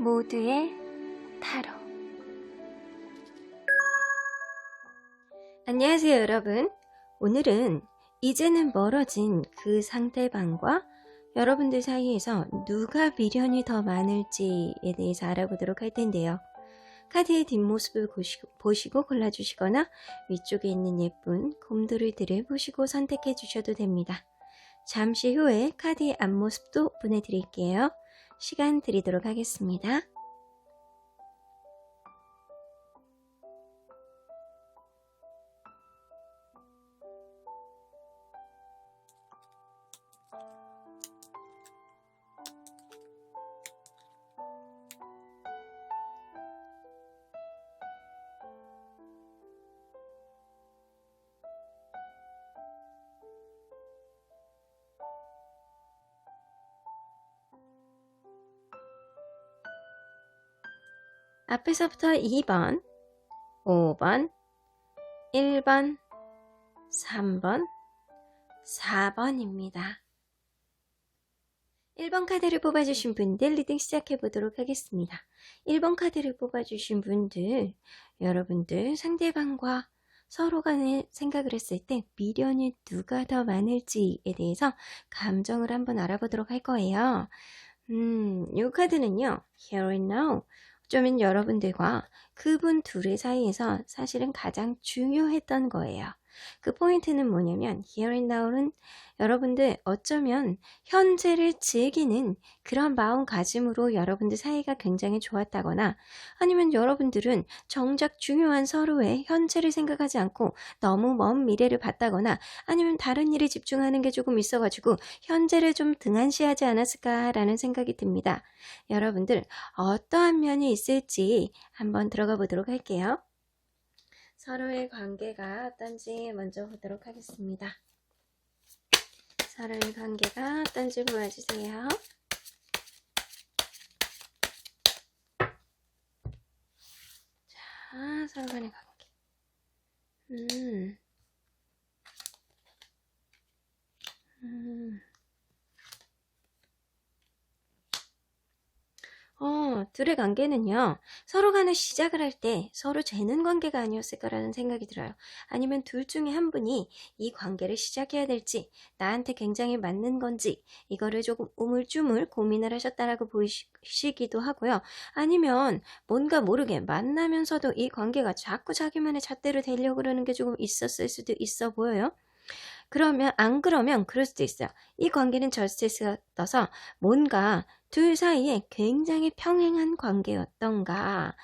모두의 타로. 안녕하세요 여러분. 오늘은 이제는 멀어진 그 상대방과 여러분들 사이에서 누가 미련이 더 많을지에 대해서 알아보도록 할 텐데요. 카드의 뒷모습을 보시고 골라주시거나 위쪽에 있는 예쁜 곰돌이들을 보시고 선택해 주셔도 됩니다. 잠시 후에 카드의 앞모습도 보내드릴게요. 시간 드리도록 하겠습니다. 앞에서부터 2번, 5번, 1번, 3번, 4번입니다. 1번 카드를 뽑아주신 분들 리딩 시작해 보도록 하겠습니다. 1번 카드를 뽑아주신 분들, 여러분들 상대방과 서로 간에 생각을 했을 때 미련이 누가 더 많을지에 대해서 감정을 한번 알아보도록 할 거예요. 이 카드는요, Here and Now. 어쩌면 여러분들과 그분 둘의 사이에서 사실은 가장 중요했던 거예요. 그 포인트는 뭐냐면 Here and Now는 여러분들 어쩌면 현재를 즐기는 그런 마음가짐으로 여러분들 사이가 굉장히 좋았다거나 아니면 여러분들은 정작 중요한 서로의 현재를 생각하지 않고 너무 먼 미래를 봤다거나 아니면 다른 일에 집중하는 게 조금 있어가지고 현재를 좀 등한시하지 않았을까라는 생각이 듭니다. 여러분들 어떠한 면이 있을지 한번 들어가 보도록 할게요. 서로의 관계가 어떤지 먼저 보도록 하겠습니다. 서로의 관계가 어떤지 보여주세요. 자, 서로 간의 관계. 둘의 관계는요, 서로 간에 시작을 할 때 서로 재는 관계가 아니었을까라는 생각이 들어요. 아니면 둘 중에 한 분이 이 관계를 시작해야 될지, 나한테 굉장히 맞는 건지, 이거를 조금 우물쭈물 고민을 하셨다라고 보이시기도 하고요. 아니면 뭔가 모르게 만나면서도 이 관계가 자꾸 자기만의 잣대로 되려고 그러는 게 조금 있었을 수도 있어 보여요. 그러면 안 그러면 그럴 수도 있어요. 이 관계는 저스티스가 떠서 뭔가 둘 사이에 굉장히 평행한 관계였던가,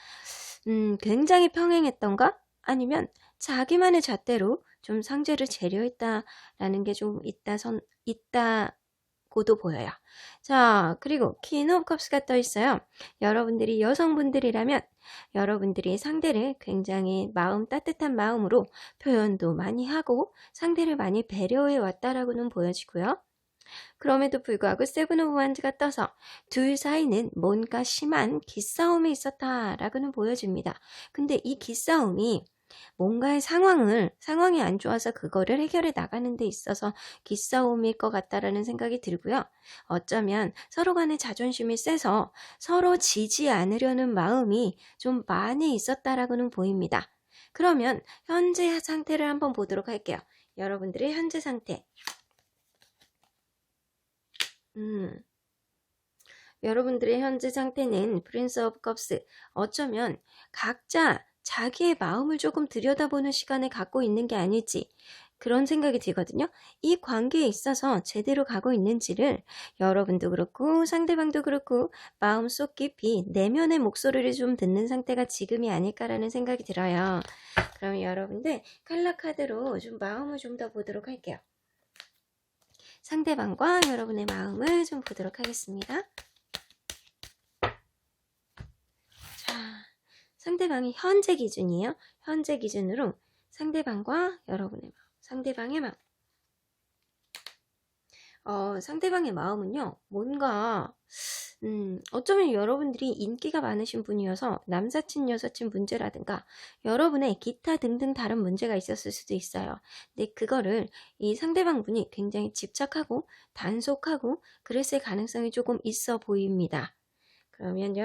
굉장히 평행했던가, 아니면 자기만의 잣대로 좀 상제를 재려했다라는 게 좀 있다고도 보여요. 자, 그리고 퀸 오브 컵스가 떠 있어요. 여러분들이 여성분들이라면 여러분들이 상대를 굉장히 따뜻한 마음으로 표현도 많이 하고 상대를 많이 배려해 왔다라고는 보여지고요. 그럼에도 불구하고 세븐 오브 완즈가 떠서 둘 사이는 뭔가 심한 기싸움이 있었다라고는 보여집니다. 근데 이 기싸움이 뭔가의 상황이 안 좋아서 그거를 해결해 나가는 데 있어서 기싸움일 것 같다라는 생각이 들고요. 어쩌면 서로 간의 자존심이 세서 서로 지지 않으려는 마음이 좀 많이 있었다라고는 보입니다. 그러면 현재 상태를 한번 보도록 할게요. 여러분들의 현재 상태. 여러분들의 현재 상태는 프린스 오브 컵스. 어쩌면 각자 자기의 마음을 조금 들여다보는 시간을 갖고 있는 게 아닐지 그런 생각이 들거든요. 이 관계에 있어서 제대로 가고 있는지를 여러분도 그렇고 상대방도 그렇고 마음속 깊이 내면의 목소리를 좀 듣는 상태가 지금이 아닐까라는 생각이 들어요. 그럼 여러분들 칼라 카드로 좀 마음을 좀 더 보도록 할게요. 상대방과 여러분의 마음을 좀 보도록 하겠습니다. 자, 상대방이 현재 기준이에요. 현재 기준으로 상대방과 여러분의 마음, 상대방의 마음. 상대방의 마음은요, 뭔가 어쩌면 여러분들이 인기가 많으신 분이어서 남사친, 여사친 문제라든가 여러분의 기타 등등 다른 문제가 있었을 수도 있어요. 근데 그거를 이 상대방 분이 굉장히 집착하고 단속하고 그랬을 가능성이 조금 있어 보입니다. 그러면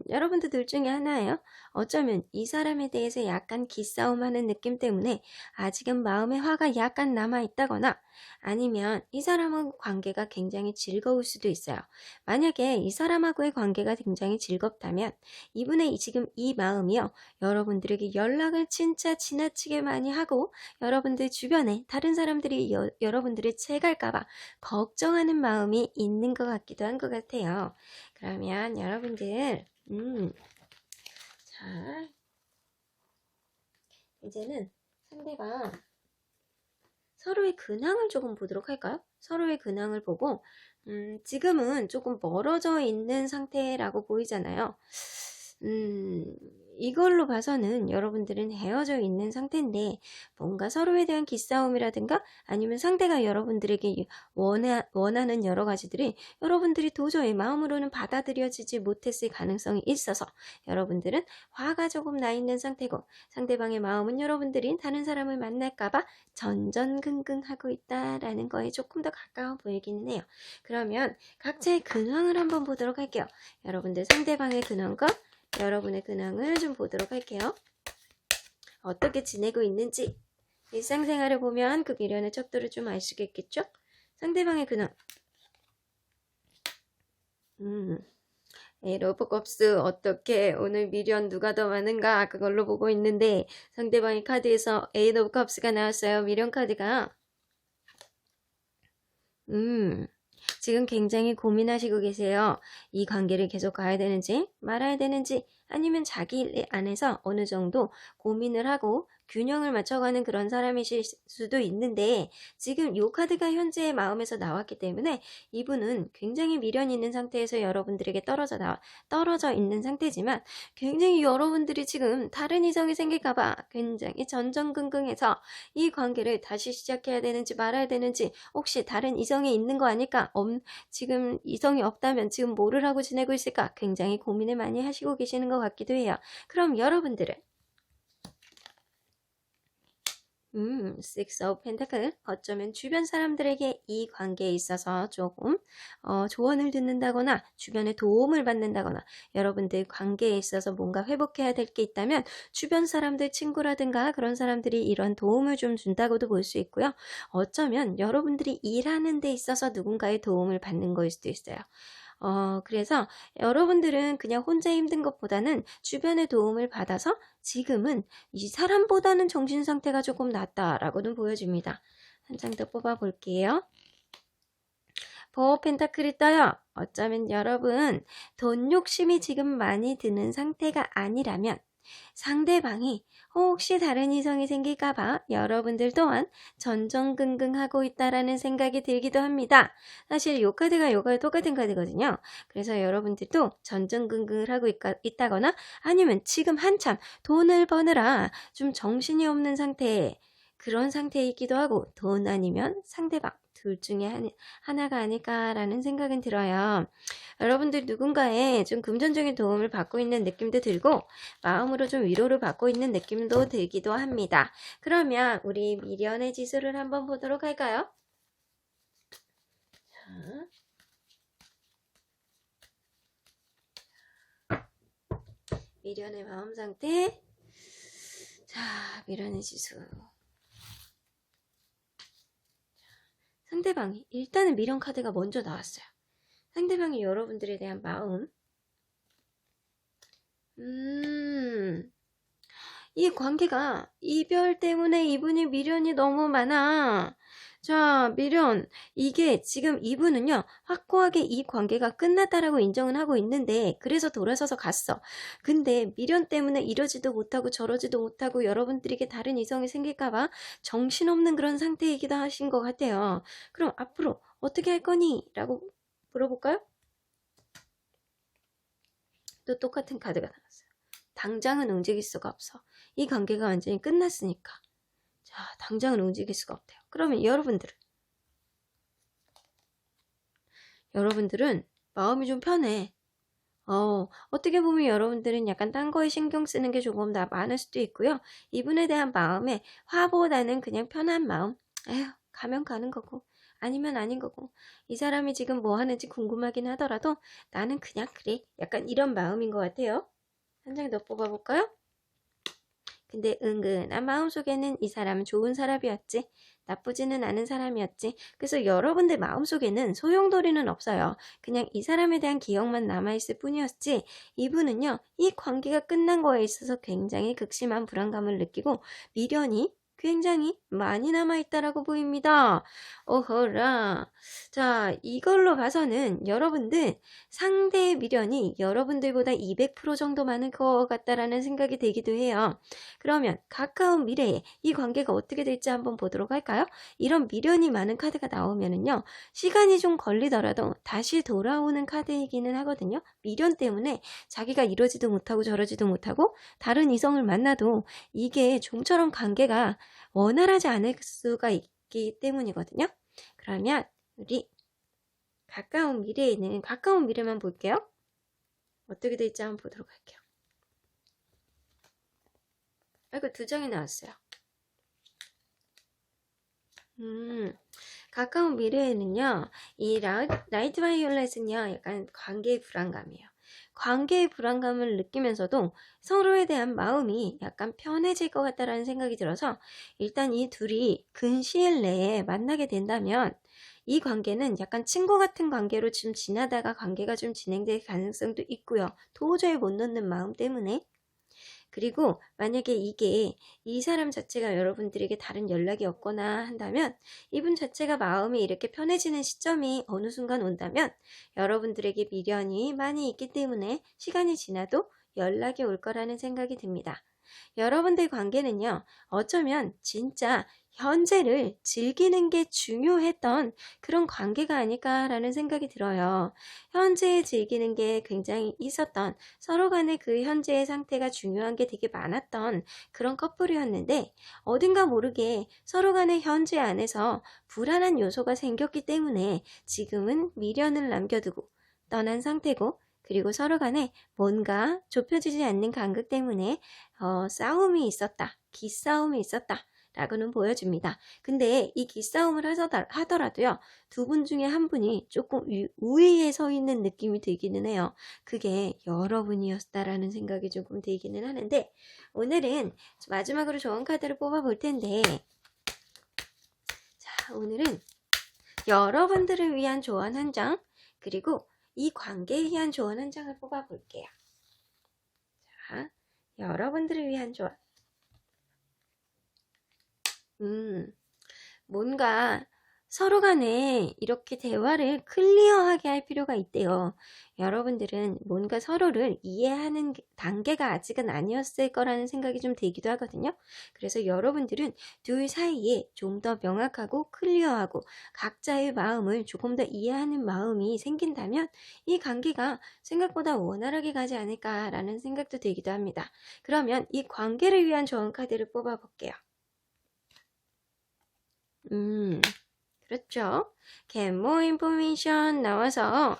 여러분도 둘 중에 하나예요. 어쩌면 이 사람에 대해서 약간 기싸움하는 느낌 때문에 아직은 마음에 화가 약간 남아있다거나 아니면 이 사람하고 관계가 굉장히 즐거울 수도 있어요. 만약에 이 사람하고의 관계가 굉장히 즐겁다면 이분의 지금 이 마음이요. 여러분들에게 연락을 진짜 지나치게 많이 하고 여러분들 주변에 다른 사람들이 여러분들을 채갈까봐 걱정하는 마음이 있는 것 같기도 한 것 같아요. 그러면 여러분들 자 이제는 상대방 서로의 근황을 조금 보도록 할까요? 서로의 근황을 보고 지금은 조금 멀어져 있는 상태라고 보이잖아요. 이걸로 봐서는 여러분들은 헤어져 있는 상태인데 뭔가 서로에 대한 기싸움이라든가 아니면 상대가 여러분들에게 원하는 여러 가지들이 여러분들이 도저히 마음으로는 받아들여지지 못했을 가능성이 있어서 여러분들은 화가 조금 나 있는 상태고 상대방의 마음은 여러분들이 다른 사람을 만날까봐 전전긍긍하고 있다라는 거에 조금 더 가까워 보이기는 해요. 그러면 각자의 근황을 한번 보도록 할게요. 여러분들 상대방의 근황과 여러분의 근황을 좀 보도록 할게요. 어떻게 지내고 있는지 일상생활을 보면 그 미련의 척도를 좀 알 수가 있겠죠? 상대방의 근황 러브컵스 어떻게 오늘 미련 누가 더 많은가 그걸로 보고 있는데 상대방의 카드에서 에잇 오브 컵스가 나왔어요. 미련 카드가 지금 굉장히 고민하시고 계세요. 이 관계를 계속 가야 되는지 말아야 되는지 아니면 자기 안에서 어느 정도 고민을 하고 균형을 맞춰가는 그런 사람이실 수도 있는데 지금 이 카드가 현재의 마음에서 나왔기 때문에 이분은 굉장히 미련 있는 상태에서 여러분들에게 떨어져 있는 상태지만 굉장히 여러분들이 지금 다른 이성이 생길까봐 굉장히 전전긍긍해서 이 관계를 다시 시작해야 되는지 말아야 되는지 혹시 다른 이성이 있는 거 아닐까? 지금 이성이 없다면 지금 뭐를 하고 지내고 있을까? 굉장히 고민을 많이 하시고 계시는 것 같기도 해요. 그럼 여러분들은 Six of Pentacle 어쩌면 주변 사람들에게 이 관계에 있어서 조금 조언을 듣는다거나 주변에 도움을 받는다거나 여러분들 관계에 있어서 뭔가 회복해야 될 게 있다면 주변 사람들 친구라든가 그런 사람들이 이런 도움을 좀 준다고도 볼 수 있고요. 어쩌면 여러분들이 일하는 데 있어서 누군가의 도움을 받는 거일 수도 있어요. 그래서 여러분들은 그냥 혼자 힘든 것보다는 주변의 도움을 받아서 지금은 이 사람보다는 정신 상태가 조금 낫다라고는 보여집니다. 한 장 더 뽑아 볼게요. 포 펜타클이 떠요. 어쩌면 여러분 돈 욕심이 지금 많이 드는 상태가 아니라면 상대방이 혹시 다른 이성이 생길까봐 여러분들 또한 전전긍긍하고 있다라는 생각이 들기도 합니다. 사실 이 카드가 이거와 똑같은 카드거든요. 그래서 여러분들도 전전긍긍을 하고 있다거나 아니면 지금 한참 돈을 버느라 좀 정신이 없는 상태 그런 상태이기도 하고 돈 아니면 상대방 둘 중에 하나가 아닐까라는 생각은 들어요. 여러분들 누군가의 좀 금전적인 도움을 받고 있는 느낌도 들고 마음으로 좀 위로를 받고 있는 느낌도 들기도 합니다. 그러면 우리 미련의 지수를 한번 보도록 할까요? 자, 미련의 마음 상태. 자, 미련의 지수. 상대방이 일단은 미련 카드가 먼저 나왔어요. 상대방이 여러분들에 대한 마음. 이 관계가 이별 때문에 이분이 미련이 너무 많아. 자, 미련. 이게 지금 이분은요, 확고하게 이 관계가 끝났다라고 인정은 하고 있는데, 그래서 돌아서서 갔어. 근데 미련 때문에 이러지도 못하고 저러지도 못하고 여러분들에게 다른 이성이 생길까봐 정신없는 그런 상태이기도 하신 것 같아요. 그럼 앞으로 어떻게 할 거니? 라고 물어볼까요? 또 똑같은 카드가 나왔어요. 당장은 움직일 수가 없어. 이 관계가 완전히 끝났으니까. 자, 당장은 움직일 수가 없대요. 그러면 여러분들은 마음이 좀 편해. 어떻게 보면 여러분들은 약간 딴 거에 신경 쓰는 게 조금 더 많을 수도 있고요. 이분에 대한 마음에 화보다는 그냥 편한 마음. 에휴, 가면 가는 거고. 아니면 아닌 거고, 이 사람이 지금 뭐 하는지 궁금하긴 하더라도 나는 그냥 그래. 약간 이런 마음인 것 같아요. 한 장 더 뽑아볼까요? 근데 은근한 마음속에는 이 사람은 좋은 사람이었지. 나쁘지는 않은 사람이었지. 그래서 여러분들 마음속에는 소용돌이는 없어요. 그냥 이 사람에 대한 기억만 남아있을 뿐이었지. 이분은요, 이 관계가 끝난 거에 있어서 굉장히 극심한 불안감을 느끼고 미련이 굉장히 많이 남아있다라고 보입니다. 오호라. 자, 이걸로 봐서는 여러분들 상대의 미련이 여러분들보다 200% 정도 많은 것 같다라는 생각이 들기도 해요. 그러면 가까운 미래에 이 관계가 어떻게 될지 한번 보도록 할까요? 이런 미련이 많은 카드가 나오면은요, 시간이 좀 걸리더라도 다시 돌아오는 카드이기는 하거든요. 미련 때문에 자기가 이러지도 못하고 저러지도 못하고 다른 이성을 만나도 이게 좀처럼 관계가 원활하지 않을 수가 있기 때문이거든요. 그러면 우리 가까운 미래만 볼게요. 어떻게 될지 한번 보도록 할게요. 아이고, 2장이 나왔어요. 가까운 미래에는요, 이 라이트 바이올렛은요, 약간 관계의 불안감이에요. 관계의 불안감을 느끼면서도 서로에 대한 마음이 약간 편해질 것 같다라는 생각이 들어서 일단 이 둘이 근시일 내에 만나게 된다면 이 관계는 약간 친구 같은 관계로 좀 지나다가 관계가 좀 진행될 가능성도 있고요. 도저히 못 놓는 마음 때문에. 그리고 만약에 이게 이 사람 자체가 여러분들에게 다른 연락이 없거나 한다면 이분 자체가 마음이 이렇게 편해지는 시점이 어느 순간 온다면 여러분들에게 미련이 많이 있기 때문에 시간이 지나도 연락이 올 거라는 생각이 듭니다. 여러분들 관계는요, 어쩌면 진짜 현재를 즐기는 게 중요했던 그런 관계가 아닐까라는 생각이 들어요. 현재에 즐기는 게 굉장히 있었던, 서로 간의 그 현재의 상태가 중요한 게 되게 많았던 그런 커플이었는데 어딘가 모르게 서로 간의 현재 안에서 불안한 요소가 생겼기 때문에 지금은 미련을 남겨두고 떠난 상태고, 그리고 서로 간에 뭔가 좁혀지지 않는 간극 때문에 싸움이 있었다, 기싸움이 있었다 라고는 보여줍니다. 근데 이 기싸움을 하더라도요, 두 분 중에 한 분이 조금 우위에 서 있는 느낌이 들기는 해요. 그게 여러분이었다라는 생각이 조금 들기는 하는데, 오늘은 마지막으로 좋은 카드를 뽑아볼 텐데, 자, 오늘은 여러분들을 위한 조언 한 장, 그리고 이 관계에 의한 조언 한 장을 뽑아볼게요. 자, 여러분들을 위한 조언. 뭔가 서로 간에 이렇게 대화를 클리어하게 할 필요가 있대요. 여러분들은 뭔가 서로를 이해하는 단계가 아직은 아니었을 거라는 생각이 좀 들기도 하거든요. 그래서 여러분들은 둘 사이에 좀 더 명확하고 클리어하고 각자의 마음을 조금 더 이해하는 마음이 생긴다면 이 관계가 생각보다 원활하게 가지 않을까라는 생각도 들기도 합니다. 그러면 이 관계를 위한 조언 카드를 뽑아볼게요. 그렇죠. Get more information 나와서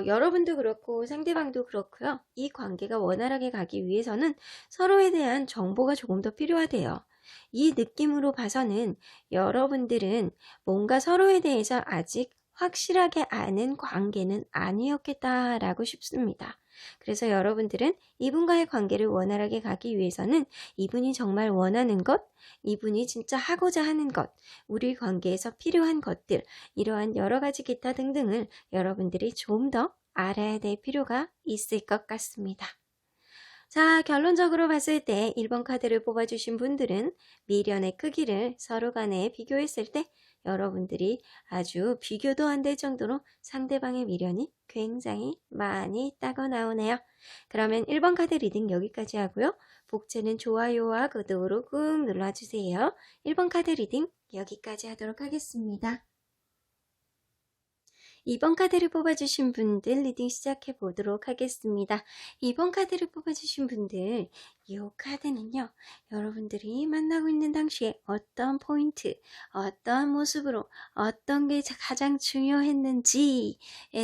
여러분도 그렇고 상대방도 그렇고요. 이 관계가 원활하게 가기 위해서는 서로에 대한 정보가 조금 더 필요하대요. 이 느낌으로 봐서는 여러분들은 뭔가 서로에 대해서 아직 확실하게 아는 관계는 아니었겠다라고 싶습니다. 그래서 여러분들은 이분과의 관계를 원활하게 가기 위해서는 이분이 정말 원하는 것, 이분이 진짜 하고자 하는 것, 우리 관계에서 필요한 것들, 이러한 여러 가지 기타 등등을 여러분들이 좀 더 알아야 될 필요가 있을 것 같습니다. 자, 결론적으로 봤을 때 1번 카드를 뽑아주신 분들은 미련의 크기를 서로 간에 비교했을 때 여러분들이 아주 비교도 안 될 정도로 상대방의 미련이 굉장히 많이 있다고 나오네요. 그러면 1번 카드 리딩 여기까지 하고요. 복채는 좋아요와 구독으로 꾹 눌러주세요. 1번 카드 리딩 여기까지 하도록 하겠습니다. 2번 카드를 뽑아주신 분들 리딩 시작해 보도록 하겠습니다. 2번 카드를 뽑아주신 분들, 이 카드는요, 여러분들이 만나고 있는 당시에 어떤 포인트, 어떤 모습으로, 어떤 게 가장 중요했는지에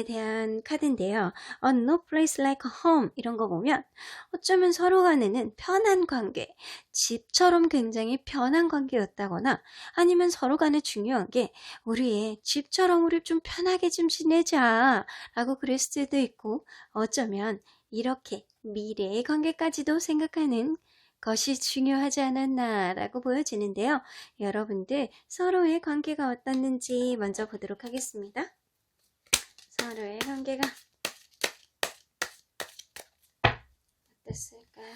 대한 카드인데요. On no place like home 이런 거 보면 어쩌면 서로 간에는 편한 관계, 집처럼 굉장히 편한 관계였다거나 아니면 서로 간에 중요한 게 우리의 집처럼 우리 좀 편하게 좀 지내자 라고 그랬을 수도 있고 어쩌면 이렇게 미래의 관계까지도 생각하는 것이 중요하지 않았나라고 보여지는데요. 여러분들 서로의 관계가 어떻는지 먼저 보도록 하겠습니다. 서로의 관계가 어땠을까요?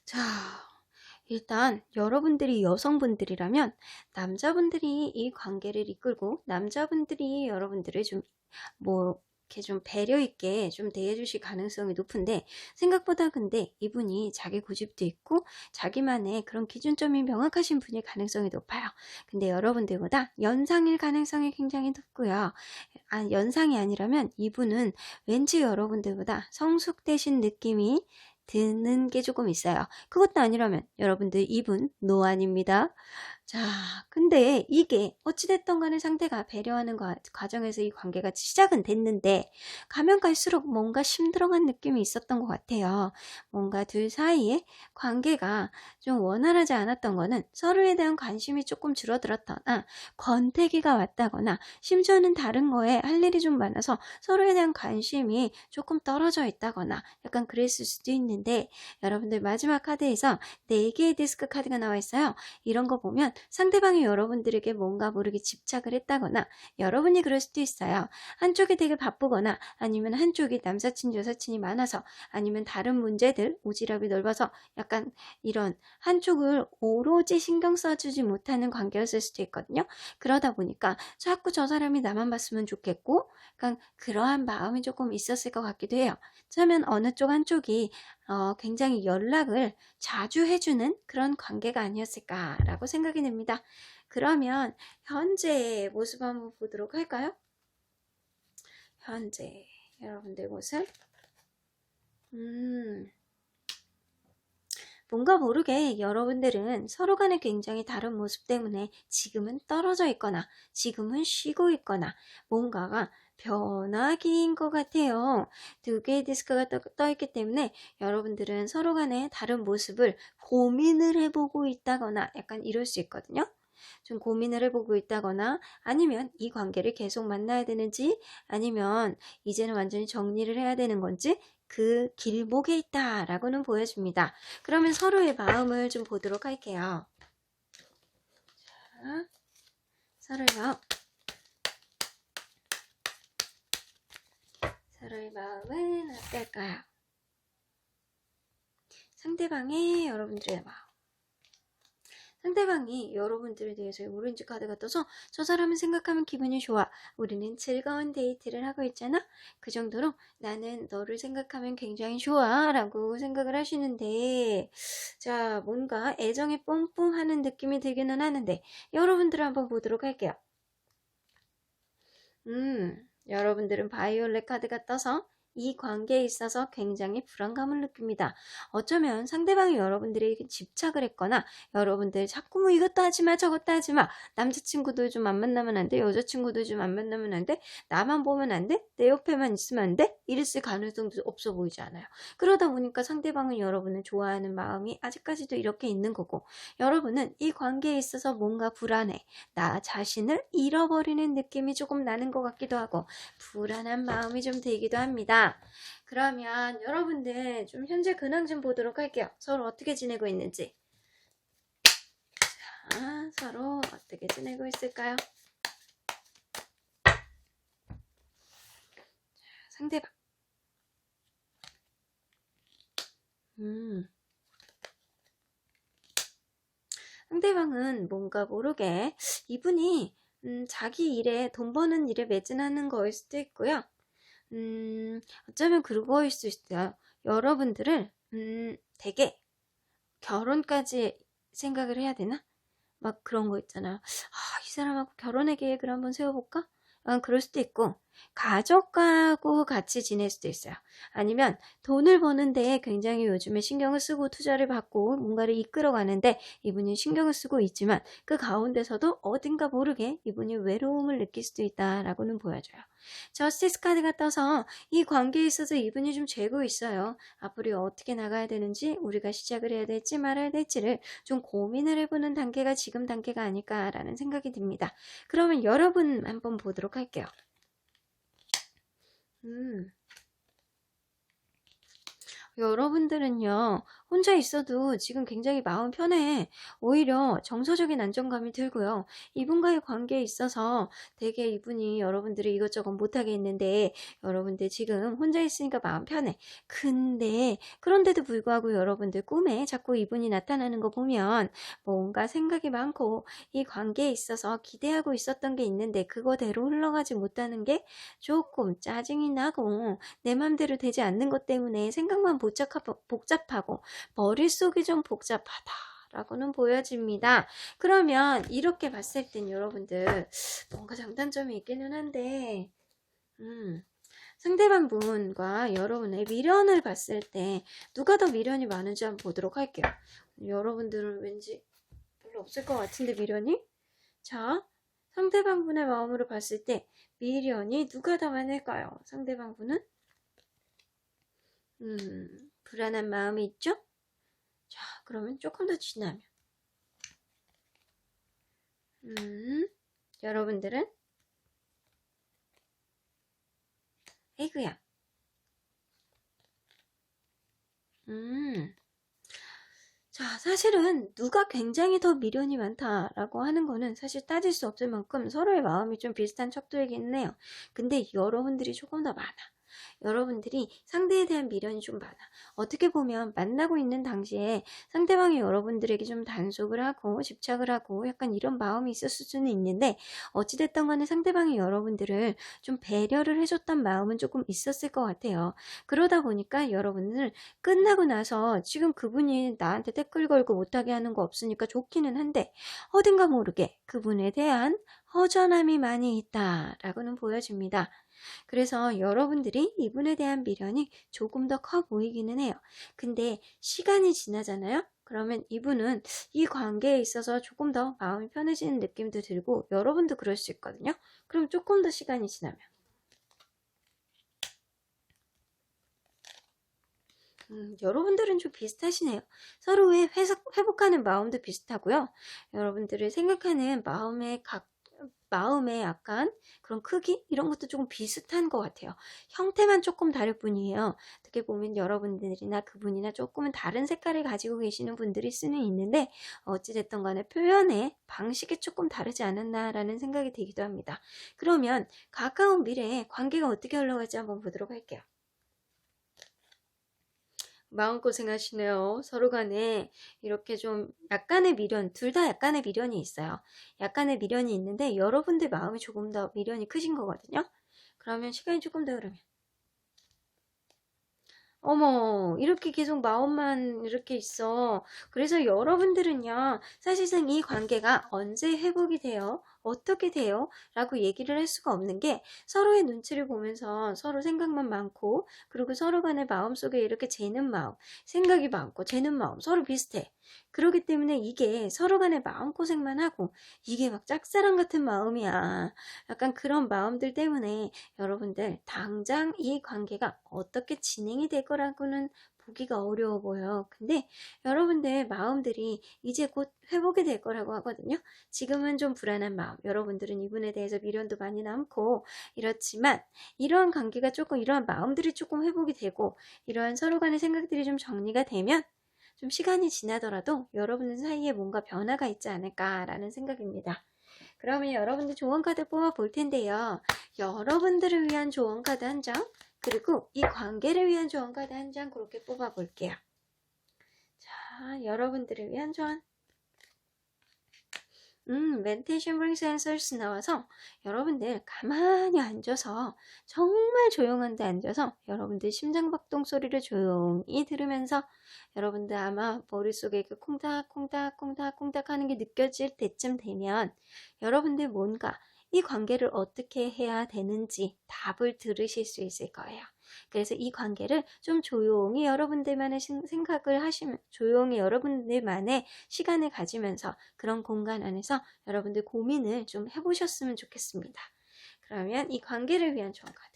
자, 일단 여러분들이 여성분들이라면 남자분들이 이 관계를 이끌고 남자분들이 여러분들을 좀 이렇게 좀 배려 있게 좀 대해주실 가능성이 높은데 생각보다 근데 이분이 자기 고집도 있고 자기만의 그런 기준점이 명확하신 분일 가능성이 높아요. 근데 여러분들보다 연상일 가능성이 굉장히 높고요. 연상이 아니라면 이분은 왠지 여러분들보다 성숙되신 느낌이 드는 게 조금 있어요. 그것도 아니라면 여러분들 이분 노안입니다. 자, 근데 이게 어찌됐던 간에 상대가 배려하는 과정에서 이 관계가 시작은 됐는데 가면 갈수록 뭔가 심들어간 느낌이 있었던 것 같아요. 뭔가 둘 사이에 관계가 좀 원활하지 않았던 거는 서로에 대한 관심이 조금 줄어들었거나 권태기가 왔다거나 심지어는 다른 거에 할 일이 좀 많아서 서로에 대한 관심이 조금 떨어져 있다거나 약간 그랬을 수도 있는데 여러분들 마지막 카드에서 4개의 디스크 카드가 나와 있어요. 이런 거 보면 상대방이 여러분들에게 뭔가 모르게 집착을 했다거나 여러분이 그럴 수도 있어요. 한쪽이 되게 바쁘거나 아니면 한쪽이 남사친 여사친이 많아서 아니면 다른 문제들 오지랖이 넓어서 약간 이런 한쪽을 오로지 신경 써주지 못하는 관계였을 수도 있거든요. 그러다 보니까 자꾸 저 사람이 나만 봤으면 좋겠고 그러니까 그러한 마음이 조금 있었을 것 같기도 해요. 그러면 어느 쪽 한쪽이 굉장히 연락을 자주 해주는 그런 관계가 아니었을까라고 생각이 됩니다. 그러면 현재의 모습 한번 보도록 할까요? 현재 여러분들 모습 뭔가 모르게 여러분들은 서로 간에 굉장히 다른 모습 때문에 지금은 떨어져 있거나 지금은 쉬고 있거나 뭔가가 변화기인 것 같아요. 2개의 디스크가 떠있기 때문에 여러분들은 서로 간에 다른 모습을 고민을 해보고 있다거나 약간 이럴 수 있거든요. 좀 고민을 해보고 있다거나 아니면 이 관계를 계속 만나야 되는지 아니면 이제는 완전히 정리를 해야 되는 건지 그 길목에 있다라고는 보여줍니다. 그러면 서로의 마음을 좀 보도록 할게요. 자, 서로의 마음. 서로의 마음은 어떨까요? 상대방의 여러분들의 마음. 상대방이 여러분들에 대해서 오렌지 카드가 떠서 저 사람을 생각하면 기분이 좋아. 우리는 즐거운 데이트를 하고 있잖아. 그 정도로 나는 너를 생각하면 굉장히 좋아 라고 생각을 하시는데 자 뭔가 애정이 뿜뿜하는 느낌이 들기는 하는데 여러분들 한번 보도록 할게요. 여러분들은 바이올렛 카드가 떠서 이 관계에 있어서 굉장히 불안감을 느낍니다. 어쩌면 상대방이 여러분들에게 집착을 했거나 여러분들 자꾸 뭐 이것도 하지마 저것도 하지마 남자친구도 좀 안 만나면 안 돼? 여자친구도 좀 안 만나면 안 돼? 나만 보면 안 돼? 내 옆에만 있으면 안 돼? 이랬을 가능성도 없어 보이지 않아요. 그러다 보니까 상대방은 여러분을 좋아하는 마음이 아직까지도 이렇게 있는 거고 여러분은 이 관계에 있어서 뭔가 불안해. 나 자신을 잃어버리는 느낌이 조금 나는 것 같기도 하고 불안한 마음이 좀 들기도 합니다. 그러면 여러분들 좀 현재 근황 좀 보도록 할게요. 서로 어떻게 지내고 있는지. 자, 서로 어떻게 지내고 있을까요? 자, 상대방. 상대방은 뭔가 모르게 이분이 자기 일에 돈 버는 일에 매진하는 거일 수도 있고요. 어쩌면 그거일 수 있어요. 여러분들을 되게 결혼까지 생각을 해야 되나? 막 그런 거 있잖아. 이 사람하고 결혼의 계획을 한번 세워볼까? 그럴 수도 있고, 가족하고 같이 지낼 수도 있어요. 아니면 돈을 버는데 굉장히 요즘에 신경을 쓰고 투자를 받고 뭔가를 이끌어가는데 이분이 신경을 쓰고 있지만 그 가운데서도 어딘가 모르게 이분이 외로움을 느낄 수도 있다라고는 보여줘요. 저스티스 카드가 떠서 이 관계에 있어서 이분이 좀 재고 있어요. 앞으로 어떻게 나가야 되는지, 우리가 시작을 해야 될지 말아야 될지를 좀 고민을 해보는 단계가 지금 단계가 아닐까라는 생각이 듭니다. 그러면 여러분 한번 보도록 할게요. 여러분들은요, 혼자 있어도 지금 굉장히 마음 편해. 오히려 정서적인 안정감이 들고요. 이분과의 관계에 있어서 되게 이분이 여러분들이 이것저것 못하게 했는데 여러분들 지금 혼자 있으니까 마음 편해. 근데 그런데도 불구하고 여러분들 꿈에 자꾸 이분이 나타나는 거 보면 뭔가 생각이 많고 이 관계에 있어서 기대하고 있었던 게 있는데 그거대로 흘러가지 못하는 게 조금 짜증이 나고 내 맘대로 되지 않는 것 때문에 생각만 복잡하고 머릿속이 좀 복잡하다 라고는 보여집니다. 그러면 이렇게 봤을 땐 여러분들 뭔가 장단점이 있기는 한데 상대방 분과 여러분의 미련을 봤을 때 누가 더 미련이 많은지 한번 보도록 할게요. 여러분들은 왠지 별로 없을 것 같은데 미련이? 자, 상대방 분의 마음으로 봤을 때 미련이 누가 더 많을까요? 상대방 분은? 불안한 마음이 있죠? 자, 그러면 조금 더 지나면 여러분들은? 에이구야. 자, 사실은 누가 굉장히 더 미련이 많다라고 하는 거는 사실 따질 수 없을 만큼 서로의 마음이 좀 비슷한 척도이긴 해요. 근데 여러분들이 조금 더 많아. 여러분들이 상대에 대한 미련이 좀 많아. 어떻게 보면 만나고 있는 당시에 상대방이 여러분들에게 좀 단속을 하고 집착을 하고 약간 이런 마음이 있었을 수는 있는데 어찌됐든 간에 상대방이 여러분들을 좀 배려를 해줬던 마음은 조금 있었을 것 같아요. 그러다 보니까 여러분들 끝나고 나서 지금 그분이 나한테 댓글 걸고 못하게 하는 거 없으니까 좋기는 한데 어딘가 모르게 그분에 대한 허전함이 많이 있다라고는 보여집니다. 그래서 여러분들이 이분에 대한 미련이 조금 더 커 보이기는 해요. 근데 시간이 지나잖아요? 그러면 이분은 이 관계에 있어서 조금 더 마음이 편해지는 느낌도 들고 여러분도 그럴 수 있거든요. 그럼 조금 더 시간이 지나면 여러분들은 좀 비슷하시네요. 서로의 회복하는 마음도 비슷하고요. 여러분들을 생각하는 마음의 약간 그런 크기 이런 것도 조금 비슷한 것 같아요. 형태만 조금 다를 뿐이에요. 어떻게 보면 여러분들이나 그분이나 조금은 다른 색깔을 가지고 계시는 분들이 수는 있는데 어찌됐든 간에 표현의 방식이 조금 다르지 않았나라는 생각이 들기도 합니다. 그러면 가까운 미래에 관계가 어떻게 흘러갈지 한번 보도록 할게요. 마음고생하시네요. 서로 간에 이렇게 좀 약간의 미련, 둘 다 약간의 미련이 있어요. 약간의 미련이 있는데 여러분들 마음이 조금 더 미련이 크신 거거든요. 그러면 시간이 조금 더 흐르면 어머, 이렇게 계속 마음만 이렇게 있어. 그래서 여러분들은요, 사실상 이 관계가 언제 회복이 돼요? 어떻게 돼요? 라고 얘기를 할 수가 없는 게 서로의 눈치를 보면서 서로 생각만 많고, 그리고 서로 간의 마음속에 이렇게 재는 마음, 생각이 많고, 재는 마음, 서로 비슷해. 그렇기 때문에 이게 서로 간의 마음고생만 하고, 이게 막 짝사랑 같은 마음이야. 약간 그런 마음들 때문에 여러분들 당장 이 관계가 어떻게 진행이 될 거라고는 보기가 어려워 보여요. 근데 여러분들 마음들이 이제 곧 회복이 될 거라고 하거든요. 지금은 좀 불안한 마음, 여러분들은 이분에 대해서 미련도 많이 남고 이렇지만 이러한 관계가 조금 이러한 마음들이 조금 회복이 되고 이러한 서로 간의 생각들이 좀 정리가 되면 좀 시간이 지나더라도 여러분들 사이에 뭔가 변화가 있지 않을까라는 생각입니다. 그러면 여러분들 조언 카드 뽑아 볼 텐데요. 여러분들을 위한 조언 카드 한 장, 그리고 이 관계를 위한 조언 카드 한 장 그렇게 뽑아 볼게요. 자, 여러분들을 위한 조언. Meditation brings answers 나와서 여러분들 가만히 앉아서 정말 조용한 데 앉아서 여러분들 심장박동 소리를 조용히 들으면서 여러분들 아마 머릿속에 그 콩닥콩닥 하는 게 느껴질 때쯤 되면 여러분들 뭔가 이 관계를 어떻게 해야 되는지 답을 들으실 수 있을 거예요. 그래서 이 관계를 좀 조용히 여러분들만의 생각을 하시면 조용히 여러분들만의 시간을 가지면서 그런 공간 안에서 여러분들 고민을 좀 해보셨으면 좋겠습니다. 그러면 이 관계를 위한 좋은 카드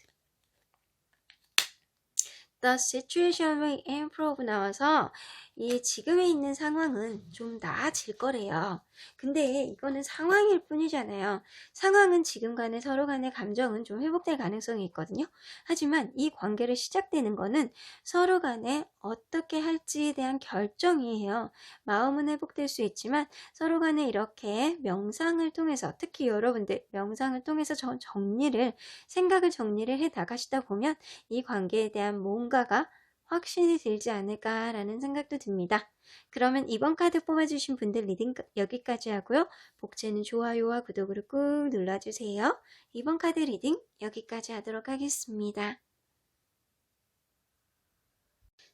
The situation will improve 나와서 이 지금에 있는 상황은 좀 나아질 거래요. 근데 이거는 상황일 뿐이잖아요. 상황은 지금 간의 서로 간의 감정은 좀 회복될 가능성이 있거든요. 하지만 이 관계를 시작되는 거는 서로 간에 어떻게 할지에 대한 결정이에요. 마음은 회복될 수 있지만 서로 간에 이렇게 명상을 통해서 특히 여러분들 명상을 통해서 생각을 정리를 해 나가시다 보면 이 관계에 대한 뭔가가 확신이 들지 않을까라는 생각도 듭니다. 그러면 이번 카드 뽑아주신 분들 리딩 여기까지 하고요. 복채는 좋아요와 구독을 꾹 눌러주세요. 이번 카드 리딩 여기까지 하도록 하겠습니다.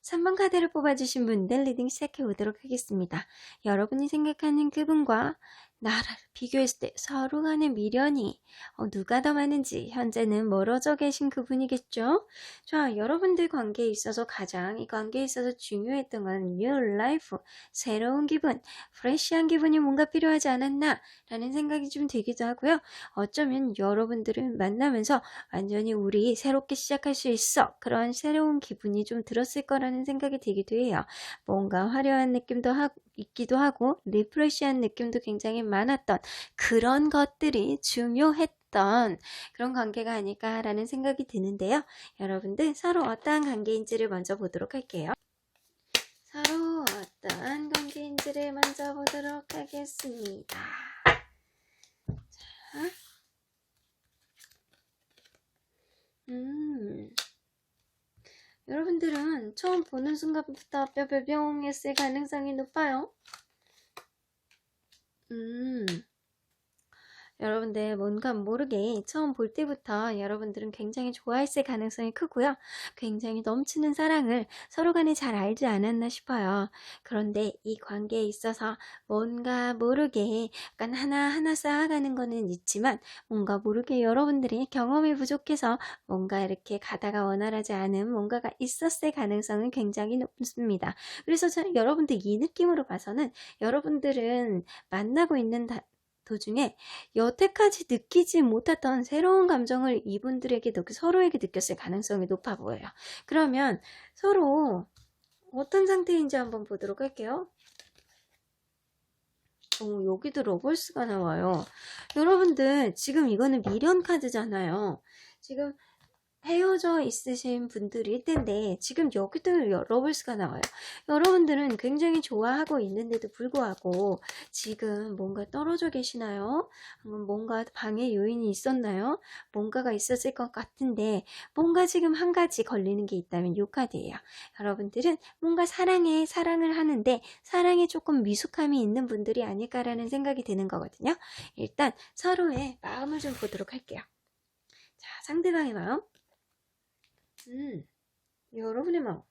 3번 카드를 뽑아주신 분들 리딩 시작해 보도록 하겠습니다. 여러분이 생각하는 그분과 나를 비교했을 때 서로 간의 미련이 누가 더 많은지 현재는 멀어져 계신 그분이겠죠. 자, 여러분들 관계에 있어서 가장 이 관계에 있어서 중요했던 건 New Life, 새로운 기분, 프레시한 기분이 뭔가 필요하지 않았나 라는 생각이 좀 들기도 하고요. 어쩌면 여러분들을 만나면서 완전히 우리 새롭게 시작할 수 있어 그런 새로운 기분이 좀 들었을 거라는 생각이 들기도 해요. 뭔가 화려한 느낌도 있기도 하고 리프레시한 느낌도 굉장히 많았던 그런 것들이 중요했던 그런 관계가 아닐까라는 생각이 드는데요. 여러분들 서로 어떠한 관계인지를 먼저 보도록 할게요. 서로 어떠한 관계인지를 먼저 보도록 하겠습니다. 자, 여러분들은 처음 보는 순간부터 뿅뿅뿅 했을 가능성이 높아요. 여러분들 뭔가 모르게 처음 볼 때부터 여러분들은 굉장히 좋아했을 가능성이 크고요. 굉장히 넘치는 사랑을 서로 간에 잘 알지 않았나 싶어요. 그런데 이 관계에 있어서 뭔가 모르게 약간 하나하나 쌓아가는 거는 있지만 뭔가 모르게 여러분들이 경험이 부족해서 뭔가 이렇게 가다가 원활하지 않은 뭔가가 있었을 가능성은 굉장히 높습니다. 그래서 여러분들 이 느낌으로 봐서는 여러분들은 만나고 있는 도중에 여태까지 느끼지 못했던 새로운 감정을 이분들에게 서로에게 느꼈을 가능성이 높아 보여요. 그러면 서로 어떤 상태인지 한번 보도록 할게요. 여기도 러벌스가 나와요. 여러분들 지금 이거는 미련 카드잖아요. 지금 헤어져 있으신 분들일 텐데 지금 여기도 러블스가 나와요. 여러분들은 굉장히 좋아하고 있는데도 불구하고 지금 뭔가 떨어져 계시나요? 뭔가 방해 요인이 있었나요? 뭔가가 있었을 것 같은데 뭔가 지금 한 가지 걸리는 게 있다면 요 카드예요. 여러분들은 뭔가 사랑을 하는데 사랑에 조금 미숙함이 있는 분들이 아닐까라는 생각이 드는 거거든요. 일단 서로의 마음을 좀 보도록 할게요. 자, 상대방의 마음. 여러분의 마음.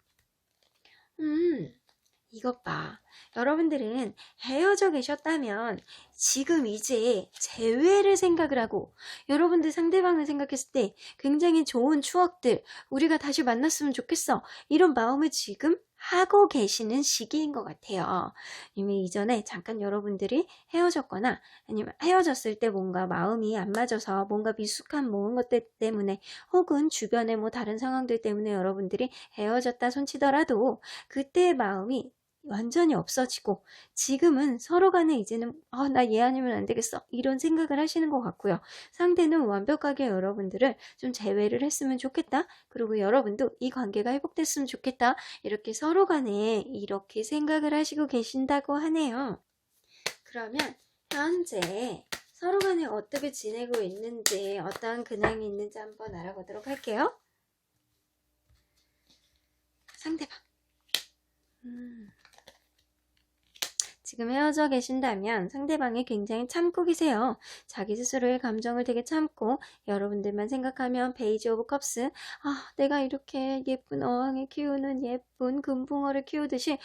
이것 봐. 여러분들은 헤어져 계셨다면 지금 이제 재회를 생각을 하고 여러분들 상대방을 생각했을 때 굉장히 좋은 추억들 우리가 다시 만났으면 좋겠어 이런 마음을 지금 하고 계시는 시기인 것 같아요. 이미 이전에 잠깐 여러분들이 헤어졌거나 아니면 헤어졌을 때 뭔가 마음이 안 맞아서 뭔가 미숙한 모든 것들 때문에 혹은 주변의 뭐 다른 상황들 때문에 여러분들이 헤어졌다 손치더라도 그때의 마음이 완전히 없어지고 지금은 서로 간에 이제는 나 얘 아니면 안 되겠어 이런 생각을 하시는 것 같고요. 상대는 완벽하게 여러분들을 좀 제외를 했으면 좋겠다. 그리고 여러분도 이 관계가 회복됐으면 좋겠다. 이렇게 서로 간에 이렇게 생각을 하시고 계신다고 하네요. 그러면 현재 서로 간에 어떻게 지내고 있는지 어떠한 근황이 있는지 한번 알아보도록 할게요. 상대방 지금 헤어져 계신다면 상대방이 굉장히 참고 계세요. 자기 스스로의 감정을 되게 참고 여러분들만 생각하면 페이지 오브 컵스, 아, 내가 이렇게 예쁜 어항에 키우는 예쁜 금붕어를 키우듯이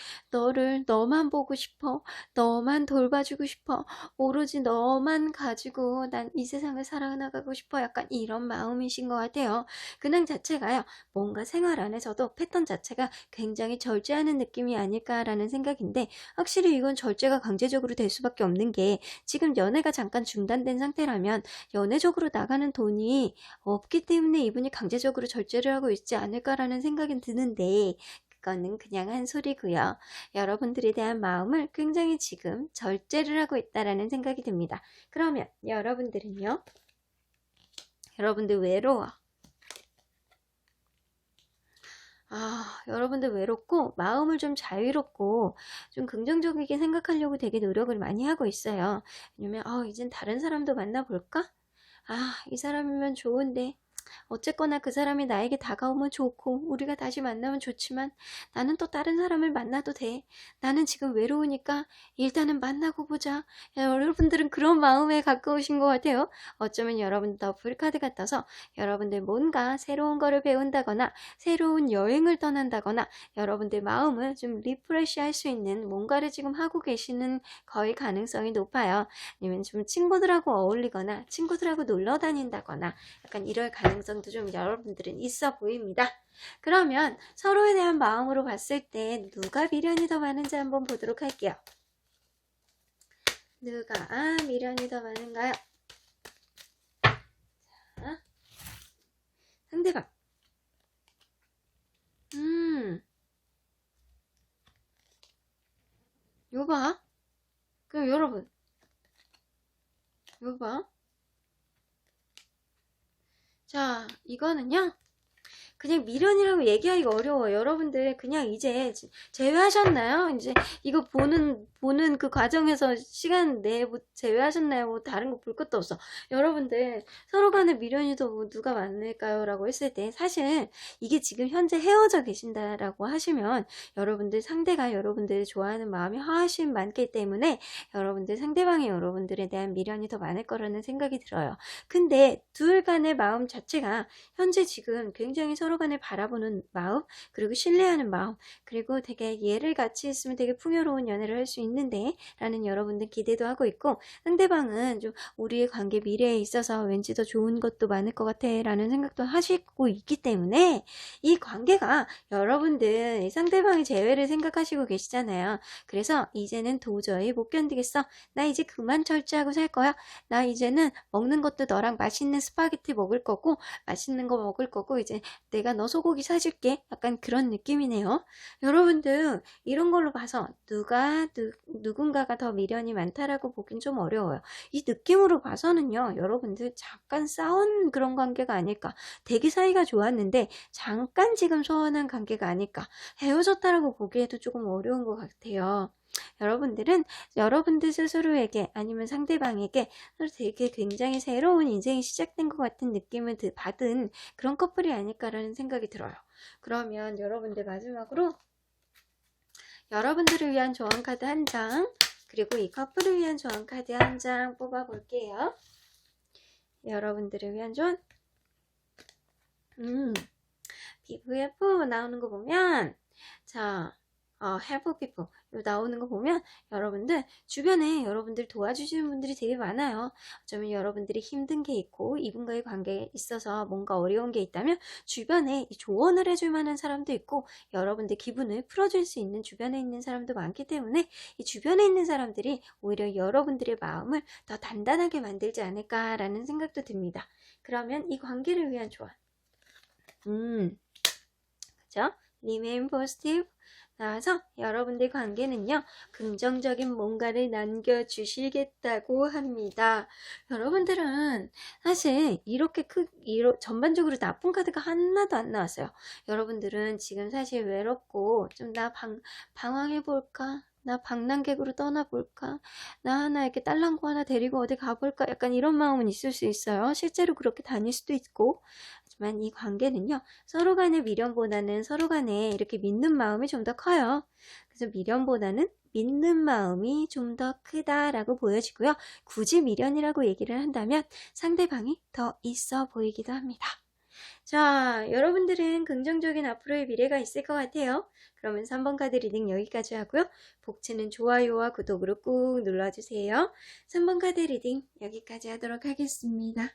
너만 보고 싶어. 너만 돌봐주고 싶어. 오로지 너만 가지고 난 이 세상을 살아나가고 싶어. 약간 이런 마음이신 것 같아요. 근황 자체가요. 뭔가 생활 안에서도 패턴 자체가 굉장히 절제하는 느낌이 아닐까라는 생각인데, 확실히 이건 절제가 강제적으로 될 수밖에 없는 게, 지금 연애가 잠깐 중단된 상태라면 연애적으로 나가는 돈이 없기 때문에 이분이 강제적으로 절제를 하고 있지 않을까라는 생각이 드는데, 그거는 그냥 한 소리고요. 여러분들에 대한 마음을 굉장히 지금 절제를 하고 있다라는 생각이 듭니다. 그러면 여러분들은요? 여러분들 외로워. 여러분들 외롭고 마음을 좀 자유롭고 좀 긍정적이게 생각하려고 되게 노력을 많이 하고 있어요. 왜냐면 이젠 다른 사람도 만나볼까? 이 사람이면 좋은데 어쨌거나 그 사람이 나에게 다가오면 좋고 우리가 다시 만나면 좋지만 나는 또 다른 사람을 만나도 돼. 나는 지금 외로우니까 일단은 만나고 보자. 여러분들은 그런 마음에 가까우신 것 같아요. 어쩌면 여러분 더블 카드 같아서 여러분들 뭔가 새로운 거를 배운다거나 새로운 여행을 떠난다거나 여러분들 마음을 좀 리프레시 할 수 있는 뭔가를 지금 하고 계시는 거의 가능성이 높아요. 아니면 좀 친구들하고 어울리거나 친구들하고 놀러 다닌다거나 약간 이럴 가능성도 좀 여러분들은 있어 보입니다. 그러면 서로에 대한 마음으로 봤을 때 누가 미련이 더 많은지 한번 보도록 할게요. 누가 미련이 더 많은가요? 자, 상대방. 요 봐. 그럼 여러분, 요 봐. 자, 이거는요. 그냥 미련이라고 얘기하기가 어려워요. 여러분들 그냥 이제 제외하셨나요? 이제 이거 보는 그 과정에서 시간 내에 제외하셨나요? 뭐 다른 거 볼 것도 없어. 여러분들 서로 간에 미련이 더 뭐 누가 많을까요? 라고 했을 때 사실 이게 지금 현재 헤어져 계신다라고 하시면 여러분들 상대가 여러분들을 좋아하는 마음이 훨씬 많기 때문에 여러분들 상대방이 여러분들에 대한 미련이 더 많을 거라는 생각이 들어요. 근데 둘 간의 마음 자체가 현재 지금 굉장히 서로 간에 바라보는 마음, 그리고 신뢰하는 마음, 그리고 되게 얘를 같이 있으면 되게 풍요로운 연애를 할 수 있는데 라는 여러분들 기대도 하고 있고, 상대방은 좀 우리의 관계 미래에 있어서 왠지 더 좋은 것도 많을 것 같아 라는 생각도 하시고 있기 때문에 이 관계가 여러분들 상대방의 재회를 생각하시고 계시잖아요. 그래서 이제는 도저히 못 견디겠어. 나 이제 그만 절제하고 살 거야. 나 이제는 먹는 것도 너랑 맛있는 스파게티 먹을 거고 맛있는 거 먹을 거고 이제 내가 너 소고기 사줄게. 약간 그런 느낌이네요. 여러분들 이런 걸로 봐서 누군가가 더 미련이 많다라고 보긴 좀 어려워요. 이 느낌으로 봐서는요. 여러분들 잠깐 싸운 그런 관계가 아닐까. 되게 사이가 좋았는데 잠깐 지금 소원한 관계가 아닐까. 헤어졌다라고 보기에도 조금 어려운 것 같아요. 여러분들은 여러분들 스스로에게 아니면 상대방에게 되게 굉장히 새로운 인생이 시작된 것 같은 느낌을 받은 그런 커플이 아닐까라는 생각이 들어요. 그러면 여러분들 마지막으로 여러분들을 위한 조언 카드 한 장, 그리고 이 커플을 위한 조언 카드 한 장 뽑아 볼게요. 여러분들을 위한 조언. BVF 나오는 거 보면 자, help people 나오는 거 보면 여러분들 주변에 여러분들 도와주시는 분들이 되게 많아요. 어쩌면 여러분들이 힘든 게 있고 이분과의 관계에 있어서 뭔가 어려운 게 있다면 주변에 조언을 해줄 만한 사람도 있고 여러분들 기분을 풀어줄 수 있는 주변에 있는 사람도 많기 때문에 이 주변에 있는 사람들이 오히려 여러분들의 마음을 더 단단하게 만들지 않을까라는 생각도 듭니다. 그러면 이 관계를 위한 조언. 그죠? Remain positive 나와서 여러분들 관계는요 긍정적인 뭔가를 남겨주시겠다고 합니다. 여러분들은 사실 이렇게 전반적으로 나쁜 카드가 하나도 안 나왔어요. 여러분들은 지금 사실 외롭고 좀 나 방황해볼까? 나 방랑객으로 떠나볼까? 나 하나 이렇게 딸랑구 하나 데리고 어디 가볼까? 약간 이런 마음은 있을 수 있어요. 실제로 그렇게 다닐 수도 있고. 하지만 이 관계는요. 서로 간의 미련보다는 서로 간에 이렇게 믿는 마음이 좀 더 커요. 그래서 미련보다는 믿는 마음이 좀 더 크다라고 보여지고요. 굳이 미련이라고 얘기를 한다면 상대방이 더 있어 보이기도 합니다. 자, 여러분들은 긍정적인 앞으로의 미래가 있을 것 같아요. 그러면 3번 카드 리딩 여기까지 하고요. 복치는 좋아요와 구독으로 꾹 눌러주세요. 3번 카드 리딩 여기까지 하도록 하겠습니다.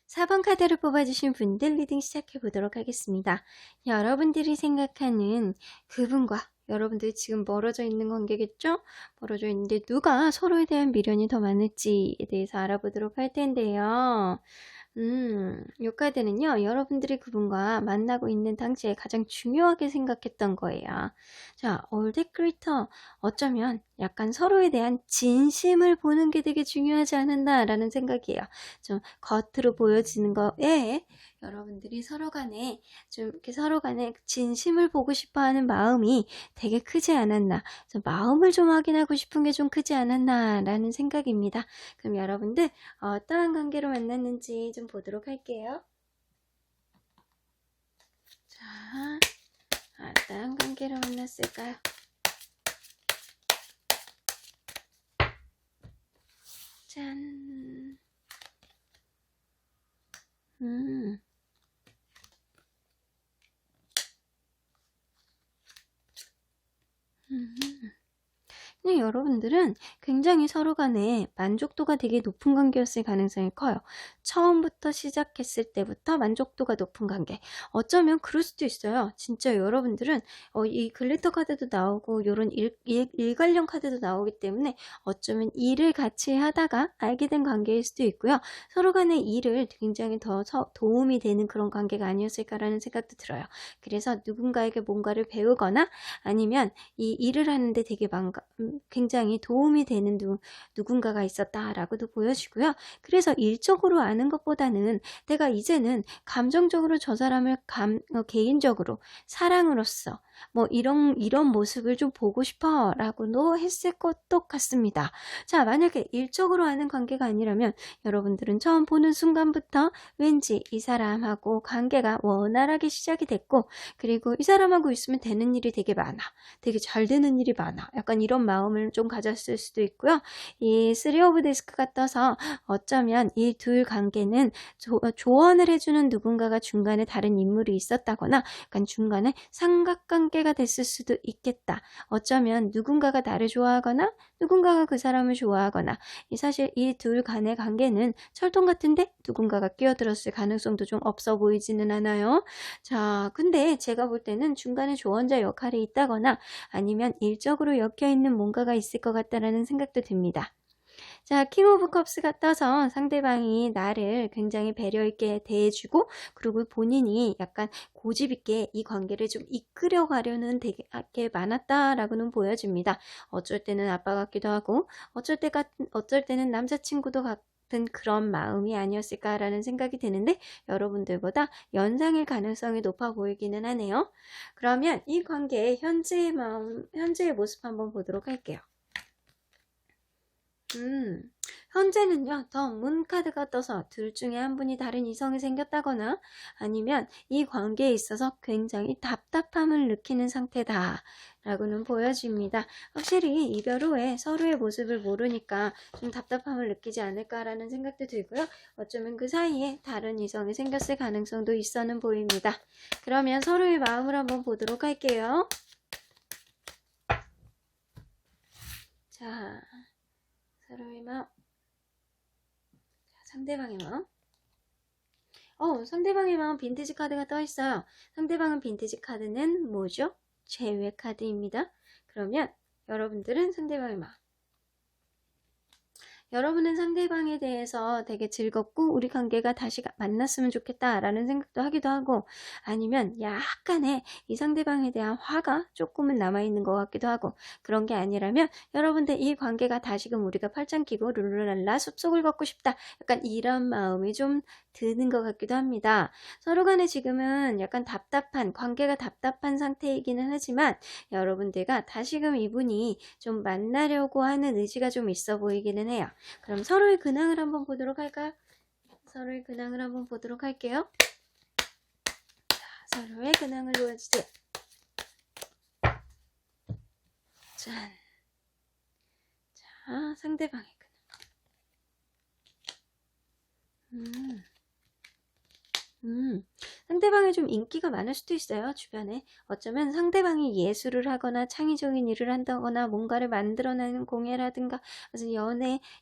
4번 카드를 뽑아주신 분들 리딩 시작해 보도록 하겠습니다. 여러분들이 생각하는 그분과 여러분들이 지금 멀어져 있는 관계겠죠? 멀어져 있는데 누가 서로에 대한 미련이 더 많을지에 대해서 알아보도록 할 텐데요. 요 카드는요, 여러분들이 그분과 만나고 있는 당시에 가장 중요하게 생각했던 거예요. 자, 올데크리터, 어쩌면 약간 서로에 대한 진심을 보는 게 되게 중요하지 않았나라는 생각이에요. 좀 겉으로 보여지는 거에 여러분들이 서로 간에 좀 이렇게 서로 간에 진심을 보고 싶어 하는 마음이 되게 크지 않았나. 마음을 좀 확인하고 싶은 게 좀 크지 않았나라는 생각입니다. 그럼 여러분들 어떠한 관계로 만났는지 좀 보도록 할게요. 자, 어떠한 관계로 만났을까요? 짠. 음. 근데 여러분들은 굉장히 서로 간에 만족도가 되게 높은 관계였을 가능성이 커요. 처음부터 시작했을 때부터 만족도가 높은 관계. 어쩌면 그럴 수도 있어요. 진짜 여러분들은 이 글리터 카드도 나오고 이런 일관령 카드도 나오기 때문에 어쩌면 일을 같이 하다가 알게 된 관계일 수도 있고요. 서로 간의 일을 굉장히 더 도움이 되는 그런 관계가 아니었을까라는 생각도 들어요. 그래서 누군가에게 뭔가를 배우거나 아니면 이 일을 하는데 되게 굉장히 도움이 되는 누군가가 있었다라고도 보여지고요. 그래서 일적으로 아는 것보다는 내가 이제는 감정적으로 저 사람을 개인적으로 사랑으로서 뭐 이런 모습을 좀 보고 싶어 라고도 했을 것도 같습니다. 자, 만약에 일적으로 아는 관계가 아니라면 여러분들은 처음 보는 순간부터 왠지 이 사람하고 관계가 원활하게 시작이 됐고, 그리고 이 사람하고 있으면 되는 일이 되게 많아, 되게 잘 되는 일이 많아, 약간 이런 마음을 좀 가졌을 수도 있고요. 이 3 오브 디스크가 떠서 어쩌면 이 둘 관계는 조언을 해주는 누군가가 중간에 다른 인물이 있었다거나 약간 중간에 삼각관계가 됐을 수도 있겠다. 어쩌면 누군가가 나를 좋아하거나 누군가가 그 사람을 좋아하거나, 사실 이 둘 간의 관계는 철통 같은데 누군가가 끼어들었을 가능성도 좀 없어 보이지는 않아요. 자, 근데 제가 볼 때는 중간에 조언자 역할이 있다거나 아니면 일적으로 엮여있는 뭔가가 있을 것 같다라는 생각도 듭니다. 자, 킹 오브 컵스가 떠서 상대방이 나를 굉장히 배려있게 대해주고, 그리고 본인이 약간 고집있게 이 관계를 좀 이끌어가려는 되게 많았다라고는 보여집니다. 어쩔 때는 아빠 같기도 하고, 어쩔 때는 남자친구도 같은 그런 마음이 아니었을까라는 생각이 드는데, 여러분들보다 연상일 가능성이 높아 보이기는 하네요. 그러면 이 관계의 현재의 마음, 현재의 모습 한번 보도록 할게요. 현재는요, 더 문 카드가 떠서 둘 중에 한 분이 다른 이성이 생겼다거나 아니면 이 관계에 있어서 굉장히 답답함을 느끼는 상태다 라고는 보여집니다. 확실히 이별 후에 서로의 모습을 모르니까 좀 답답함을 느끼지 않을까라는 생각도 들고요. 어쩌면 그 사이에 다른 이성이 생겼을 가능성도 있어는 보입니다. 그러면 서로의 마음을 한번 보도록 할게요. 자, 서로의 마음, 상대방의 마음. 상대방의 마음 빈티지 카드가 떠있어요. 상대방은 빈티지 카드는 뭐죠? 제외 카드입니다. 그러면 여러분들은 상대방의 마음. 여러분은 상대방에 대해서 되게 즐겁고 우리 관계가 다시 만났으면 좋겠다라는 생각도 하기도 하고, 아니면 약간의 이 상대방에 대한 화가 조금은 남아있는 것 같기도 하고, 그런 게 아니라면 여러분들 이 관계가 다시금 우리가 팔짱 끼고 룰루랄라 숲속을 걷고 싶다, 약간 이런 마음이 좀 드는 것 같기도 합니다. 서로 간에 지금은 약간 관계가 답답한 상태이기는 하지만 여러분들과 다시금 이분이 좀 만나려고 하는 의지가 좀 있어 보이기는 해요. 그럼 서로의 근황을 한번 보도록 할까요? 서로의 근황을 한번 보도록 할게요. 자, 서로의 근황을 보여주세요. 짠. 자, 상대방의 근황. 상대방이 좀 인기가 많을 수도 있어요. 주변에. 어쩌면 상대방이 예술을 하거나 창의적인 일을 한다거나 뭔가를 만들어내는 공예라든가 무슨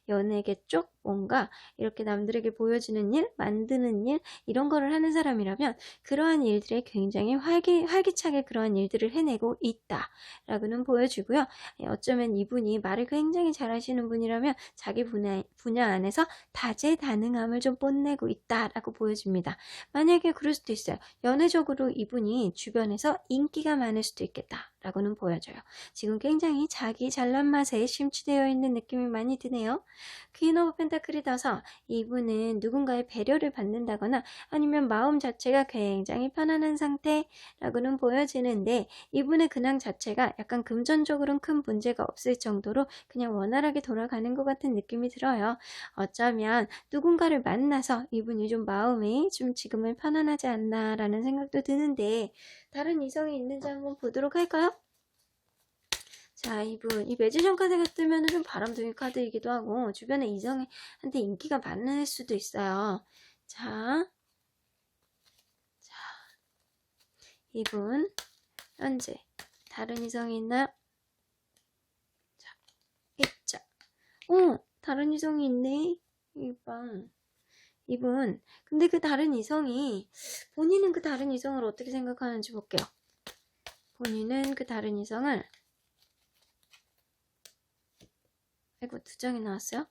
연예계 쪽 뭔가 이렇게 남들에게 보여지는 일, 만드는 일 이런 거를 하는 사람이라면 그러한 일들에 굉장히 활기차게 그러한 일들을 해내고 있다라고는 보여주고요. 어쩌면 이분이 말을 굉장히 잘하시는 분이라면 자기 분야 안에서 다재다능함을 좀 뽐내고 있다라고 보여집니다. 만약에 그럴 수도 있어요. 연애적으로 이분이 주변에서 인기가 많을 수도 있겠다 라고는 보여져요. 지금 굉장히 자기 잘난 맛에 심취되어 있는 느낌이 많이 드네요. 퀸 오브 펜타클이 떠서 이분은 누군가의 배려를 받는다거나 아니면 마음 자체가 굉장히 편안한 상태라고는 보여지는데 이분의 근황 자체가 약간 금전적으로는 큰 문제가 없을 정도로 그냥 원활하게 돌아가는 것 같은 느낌이 들어요. 어쩌면 누군가를 만나서 이분이 좀 마음이 좀 지금은 편안하지 않나 라는 생각도 드는데 다른 이성이 있는지 한번 보도록 할까요? 자, 이분 이 매지션 카드가 뜨면 좀 바람둥이 카드이기도 하고 주변에 이성한테 인기가 많을 수도 있어요. 자, 이분 현재 다른 이성이 있나요? 자, 있자. 다른 이성이 있네. 이분 근데 그 다른 이성이 본인은 그 다른 이성을 어떻게 생각하는지 볼게요. 본인은 그 다른 이성을 아이고 2장이 나왔어요.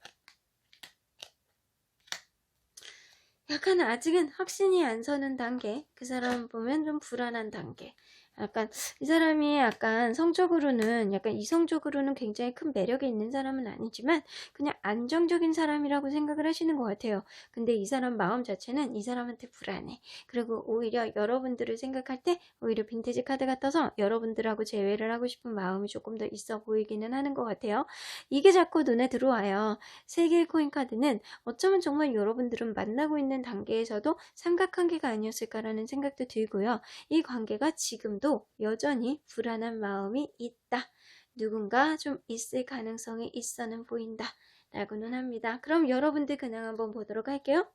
약간 아직은 확신이 안 서는 단계. 그 사람 보면 좀 불안한 단계. 약간 이 사람이 약간 성적으로는 약간 이성적으로는 굉장히 큰 매력이 있는 사람은 아니지만 그냥 안정적인 사람이라고 생각을 하시는 것 같아요. 근데 이 사람 마음 자체는 이 사람한테 불안해. 그리고 오히려 여러분들을 생각할 때 오히려 빈티지 카드가 떠서 여러분들하고 재회를 하고 싶은 마음이 조금 더 있어 보이기는 하는 것 같아요. 이게 자꾸 눈에 들어와요. 3개의 코인 카드는 어쩌면 정말 여러분들은 만나고 있는 단계에서도 삼각관계가 아니었을까라는 생각도 들고요. 이 관계가 지금도 여전히 불안한 마음이 있다. 누군가 좀 있을 가능성이 있어는 보인다. 라고는 합니다. 그럼 여러분들 근황 한번 보도록 할게요.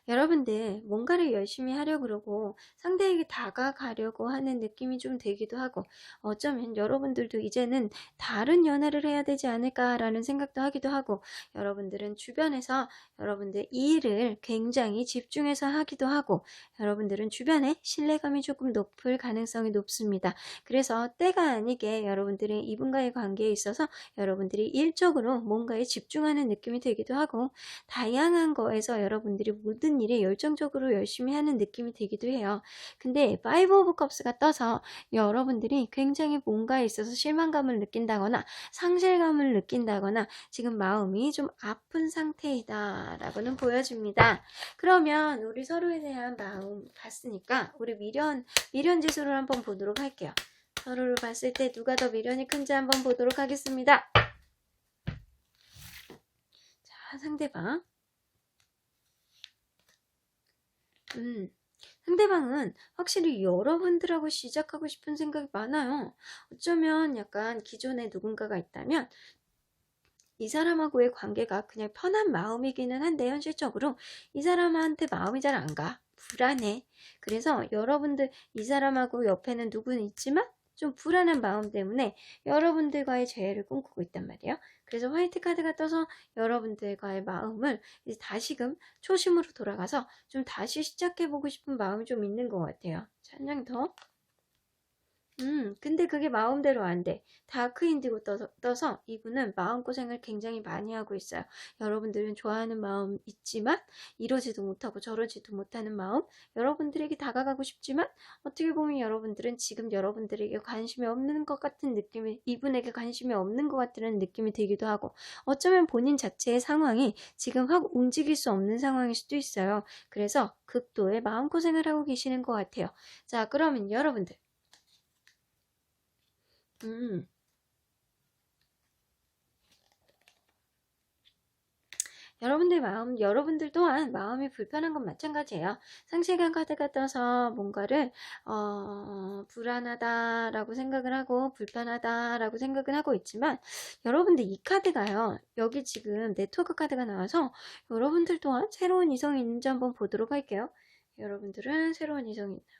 여러분들 뭔가를 열심히 하려고 그러고 상대에게 다가가려고 하는 느낌이 좀 들기도 하고 어쩌면 여러분들도 이제는 다른 연애를 해야 되지 않을까라는 생각도 하기도 하고 여러분들은 주변에서 여러분들 일을 굉장히 집중해서 하기도 하고 여러분들은 주변에 신뢰감이 조금 높을 가능성이 높습니다. 그래서 때가 아니게 여러분들이 이분과의 관계에 있어서 여러분들이 일적으로 뭔가에 집중하는 느낌이 들기도 하고 다양한 거에서 여러분들이 모든 일에 열정적으로 열심히 하는 느낌이 들기도 해요. 근데 5 오브 컵스가 떠서 여러분들이 굉장히 뭔가에 있어서 실망감을 느낀다거나 상실감을 느낀다거나 지금 마음이 좀 아픈 상태이다 라고는 보여집니다. 그러면 우리 서로에 대한 마음 봤으니까 우리 미련 지수를 한번 보도록 할게요. 서로를 봤을 때 누가 더 미련이 큰지 한번 보도록 하겠습니다. 자, 상대방. 상대방은 확실히 여러분들하고 시작하고 싶은 생각이 많아요. 어쩌면 약간 기존에 누군가가 있다면 이 사람하고의 관계가 그냥 편한 마음이기는 한데 현실적으로 이 사람한테 마음이 잘 안 가. 불안해. 그래서 여러분들 이 사람하고 옆에는 누구는 있지만 좀 불안한 마음 때문에 여러분들과의 재회를 꿈꾸고 있단 말이에요. 그래서 화이트 카드가 떠서 여러분들과의 마음을 이제 다시금 초심으로 돌아가서 좀 다시 시작해보고 싶은 마음이 좀 있는 것 같아요. 자, 한 장 더. 근데 그게 마음대로 안 돼. 다크 인디고 떠서 이분은 마음고생을 굉장히 많이 하고 있어요. 여러분들은 좋아하는 마음 있지만 이러지도 못하고 저러지도 못하는 마음. 여러분들에게 다가가고 싶지만 어떻게 보면 여러분들은 지금 여러분들에게 관심이 없는 것 같은 느낌이 이분에게 관심이 없는 것 같다는 느낌이 들기도 하고 어쩌면 본인 자체의 상황이 지금 확 움직일 수 없는 상황일 수도 있어요. 그래서 극도의 마음고생을 하고 계시는 것 같아요. 자, 그러면 여러분들 여러분들 마음, 여러분들 또한 마음이 불편한 건 마찬가지예요. 상실감 카드가 떠서 뭔가를 불안하다라고 생각을 하고 불편하다라고 생각을 하고 있지만 여러분들 이 카드가요. 여기 지금 네트워크 카드가 나와서 여러분들 또한 새로운 이성이 있는지 한번 보도록 할게요. 여러분들은 새로운 이성이 있나요?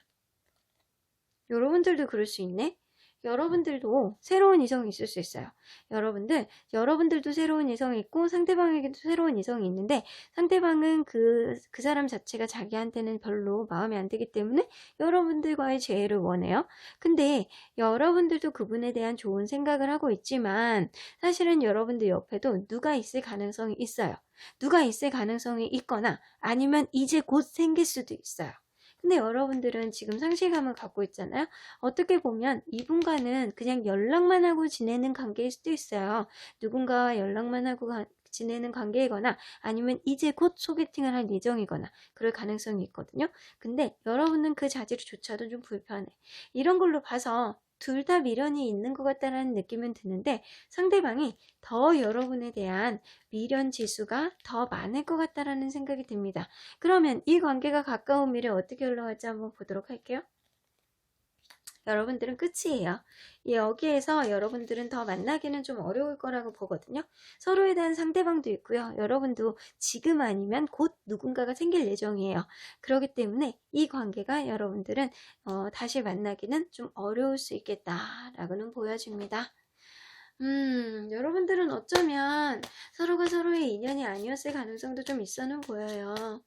여러분들도 그럴 수 있네? 여러분들도 새로운 이성이 있을 수 있어요. 여러분들도 새로운 이성이 있고 상대방에게도 새로운 이성이 있는데 상대방은 그 사람 자체가 자기한테는 별로 마음에 안 들기 때문에 여러분들과의 재회를 원해요. 근데 여러분들도 그분에 대한 좋은 생각을 하고 있지만 사실은 여러분들 옆에도 누가 있을 가능성이 있어요. 누가 있을 가능성이 있거나 아니면 이제 곧 생길 수도 있어요. 근데 여러분들은 지금 상실감을 갖고 있잖아요. 어떻게 보면 이분과는 그냥 연락만 하고 지내는 관계일 수도 있어요. 누군가와 연락만 하고 지내는 관계이거나 아니면 이제 곧 소개팅을 할 예정이거나 그럴 가능성이 있거든요. 근데 여러분은 그 자질조차도 좀 불편해. 이런 걸로 봐서 둘 다 미련이 있는 것 같다라는 느낌은 드는데 상대방이 더 여러분에 대한 미련 지수가 더 많을 것 같다라는 생각이 듭니다. 그러면 이 관계가 가까운 미래 어떻게 흘러갈지 한번 보도록 할게요. 여러분들은 끝이에요. 여기에서 여러분들은 더 만나기는 좀 어려울 거라고 보거든요. 서로에 대한 상대방도 있고요. 여러분도 지금 아니면 곧 누군가가 생길 예정이에요. 그렇기 때문에 이 관계가 여러분들은 다시 만나기는 좀 어려울 수 있겠다라고는 보여집니다. 여러분들은 어쩌면 서로가 서로의 인연이 아니었을 가능성도 좀 있어는 보여요.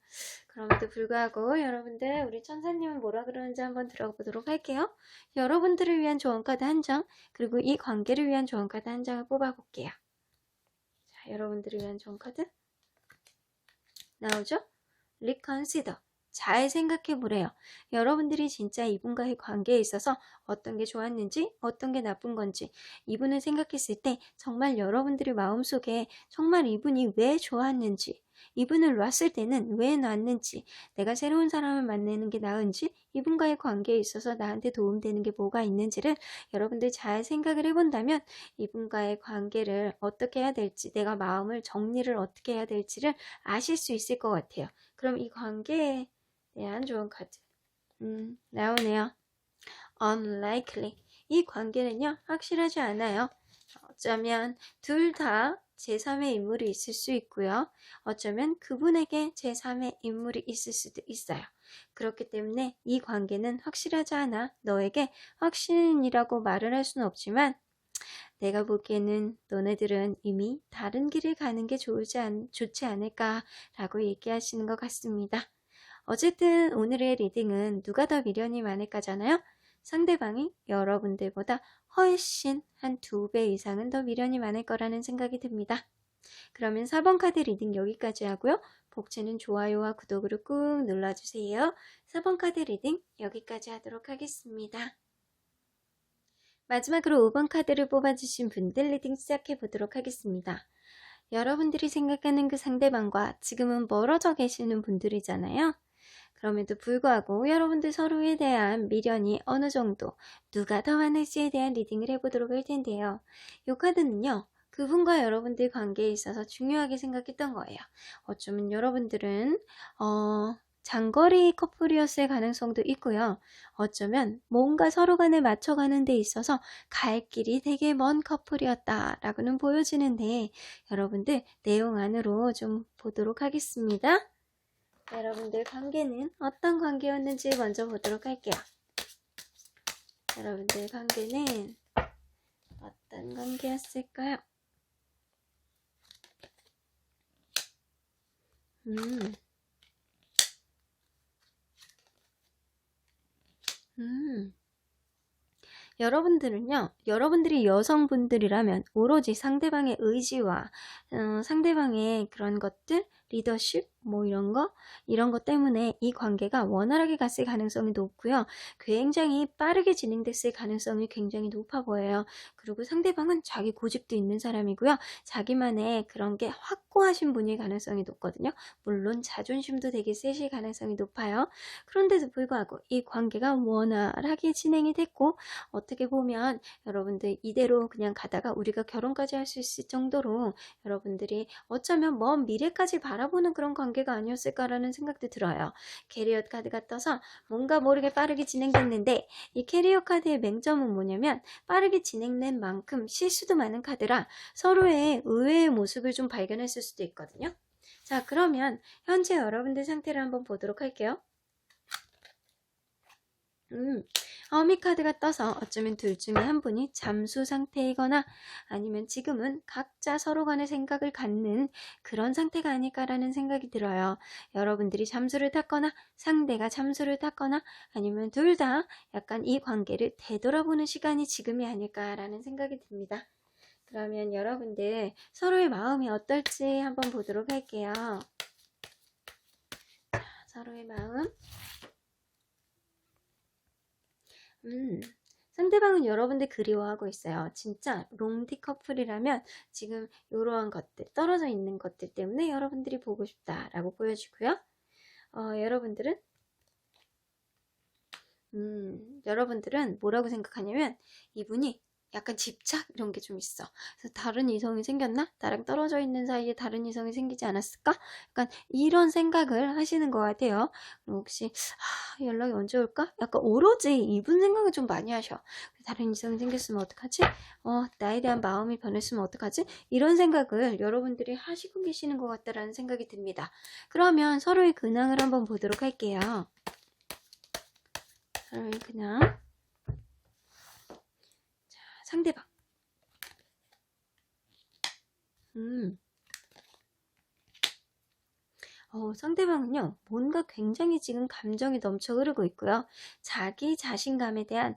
그럼에도 불구하고 여러분들 우리 천사님은 뭐라 그러는지 한번 들어보도록 할게요. 여러분들을 위한 조언카드 한 장, 그리고 이 관계를 위한 조언카드 한 장을 뽑아볼게요. 자, 여러분들을 위한 조언카드 나오죠? Reconsider. 잘 생각해 보래요. 여러분들이 진짜 이분과의 관계에 있어서 어떤 게 좋았는지 어떤 게 나쁜 건지 이분을 생각했을 때 정말 여러분들의 마음속에 정말 이분이 왜 좋았는지 이분을 놨을 때는 왜 놨는지 내가 새로운 사람을 만나는 게 나은지 이분과의 관계에 있어서 나한테 도움되는 게 뭐가 있는지를 여러분들 잘 생각을 해본다면 이분과의 관계를 어떻게 해야 될지 내가 마음을 정리를 어떻게 해야 될지를 아실 수 있을 것 같아요. 그럼 이 관계에 대한 좋은 카드 나오네요. Unlikely. 이 관계는요 확실하지 않아요. 어쩌면 둘 다 제3의 인물이 있을 수 있고요. 어쩌면 그분에게 제3의 인물이 있을 수도 있어요. 그렇기 때문에 이 관계는 확실하지 않아. 너에게 확신이라고 말을 할 수는 없지만 내가 보기에는 너네들은 이미 다른 길을 가는 게 좋지 않을까라고 얘기하시는 것 같습니다. 어쨌든 오늘의 리딩은 누가 더 미련이 많을까잖아요. 상대방이 여러분들보다 훨씬 한 2배 이상은 더 미련이 많을 거라는 생각이 듭니다. 그러면 4번 카드 리딩 여기까지 하고요. 복채는 좋아요와 구독으로 꾹 눌러주세요. 4번 카드 리딩 여기까지 하도록 하겠습니다. 마지막으로 5번 카드를 뽑아주신 분들 리딩 시작해 보도록 하겠습니다. 여러분들이 생각하는 그 상대방과 지금은 멀어져 계시는 분들이잖아요. 그럼에도 불구하고 여러분들 서로에 대한 미련이 어느 정도 누가 더 많을지에 대한 리딩을 해보도록 할 텐데요. 이 카드는요. 그분과 여러분들 관계에 있어서 중요하게 생각했던 거예요. 어쩌면 여러분들은 장거리 커플이었을 가능성도 있고요. 어쩌면 뭔가 서로 간에 맞춰가는 데 있어서 갈 길이 되게 먼 커플이었다라고는 보여지는데 여러분들 내용 안으로 좀 보도록 하겠습니다. 여러분들 관계는 어떤 관계였는지 먼저 보도록 할게요. 여러분들 관계는 어떤 관계였을까요? 여러분들은요, 여러분들이 여성분들이라면 오로지 상대방의 의지와 상대방의 그런 것들, 리더십 뭐 이런 것 때문에 이 관계가 원활하게 갔을 가능성이 높고요. 굉장히 빠르게 진행됐을 가능성이 굉장히 높아 보여요. 그리고 상대방은 자기 고집도 있는 사람이고요. 자기만의 그런 게 확고하신 분일 가능성이 높거든요. 물론 자존심도 되게 세실 가능성이 높아요. 그런데도 불구하고 이 관계가 원활하게 진행이 됐고, 어떻게 보면 여러분들 이대로 그냥 가다가 우리가 결혼까지 할 수 있을 정도로 여러분들이 어쩌면 먼 미래까지 바라보는 그런 관계가 아니었을까라는 생각도 들어요. 캐리어 카드가 떠서 뭔가 모르게 빠르게 진행됐는데, 이 캐리어 카드의 맹점은 뭐냐면 빠르게 진행된 만큼 실수도 많은 카드라 서로의 의외의 모습을 좀 발견했을 수도 있거든요. 자, 그러면 현재 여러분들 상태를 한번 보도록 할게요. 어미 카드가 떠서 어쩌면 둘 중에 한 분이 잠수 상태이거나 아니면 지금은 각자 서로 간의 생각을 갖는 그런 상태가 아닐까라는 생각이 들어요. 여러분들이 잠수를 탔거나 상대가 잠수를 탔거나 아니면 둘 다 약간 이 관계를 되돌아보는 시간이 지금이 아닐까라는 생각이 듭니다. 그러면 여러분들 서로의 마음이 어떨지 한번 보도록 할게요. 서로의 마음. 상대방은 여러분들 그리워하고 있어요. 진짜 롱디 커플이라면 지금 이러한 것들, 떨어져 있는 것들 때문에 여러분들이 보고 싶다라고 보여지고요. 여러분들은 뭐라고 생각하냐면 이분이 약간 집착 이런 게 좀 있어. 그래서 다른 이성이 생겼나? 나랑 떨어져 있는 사이에 다른 이성이 생기지 않았을까? 약간 이런 생각을 하시는 것 같아요. 혹시 연락이 언제 올까? 약간 오로지 이분 생각을 좀 많이 하셔. 다른 이성이 생겼으면 어떡하지? 나에 대한 마음이 변했으면 어떡하지? 이런 생각을 여러분들이 하시고 계시는 것 같다라는 생각이 듭니다. 그러면 서로의 근황을 한번 보도록 할게요. 서로의 근황. 자, 상대방. 상대방은요, 뭔가 굉장히 지금 감정이 넘쳐 흐르고 있고요. 자기 자신감에 대한,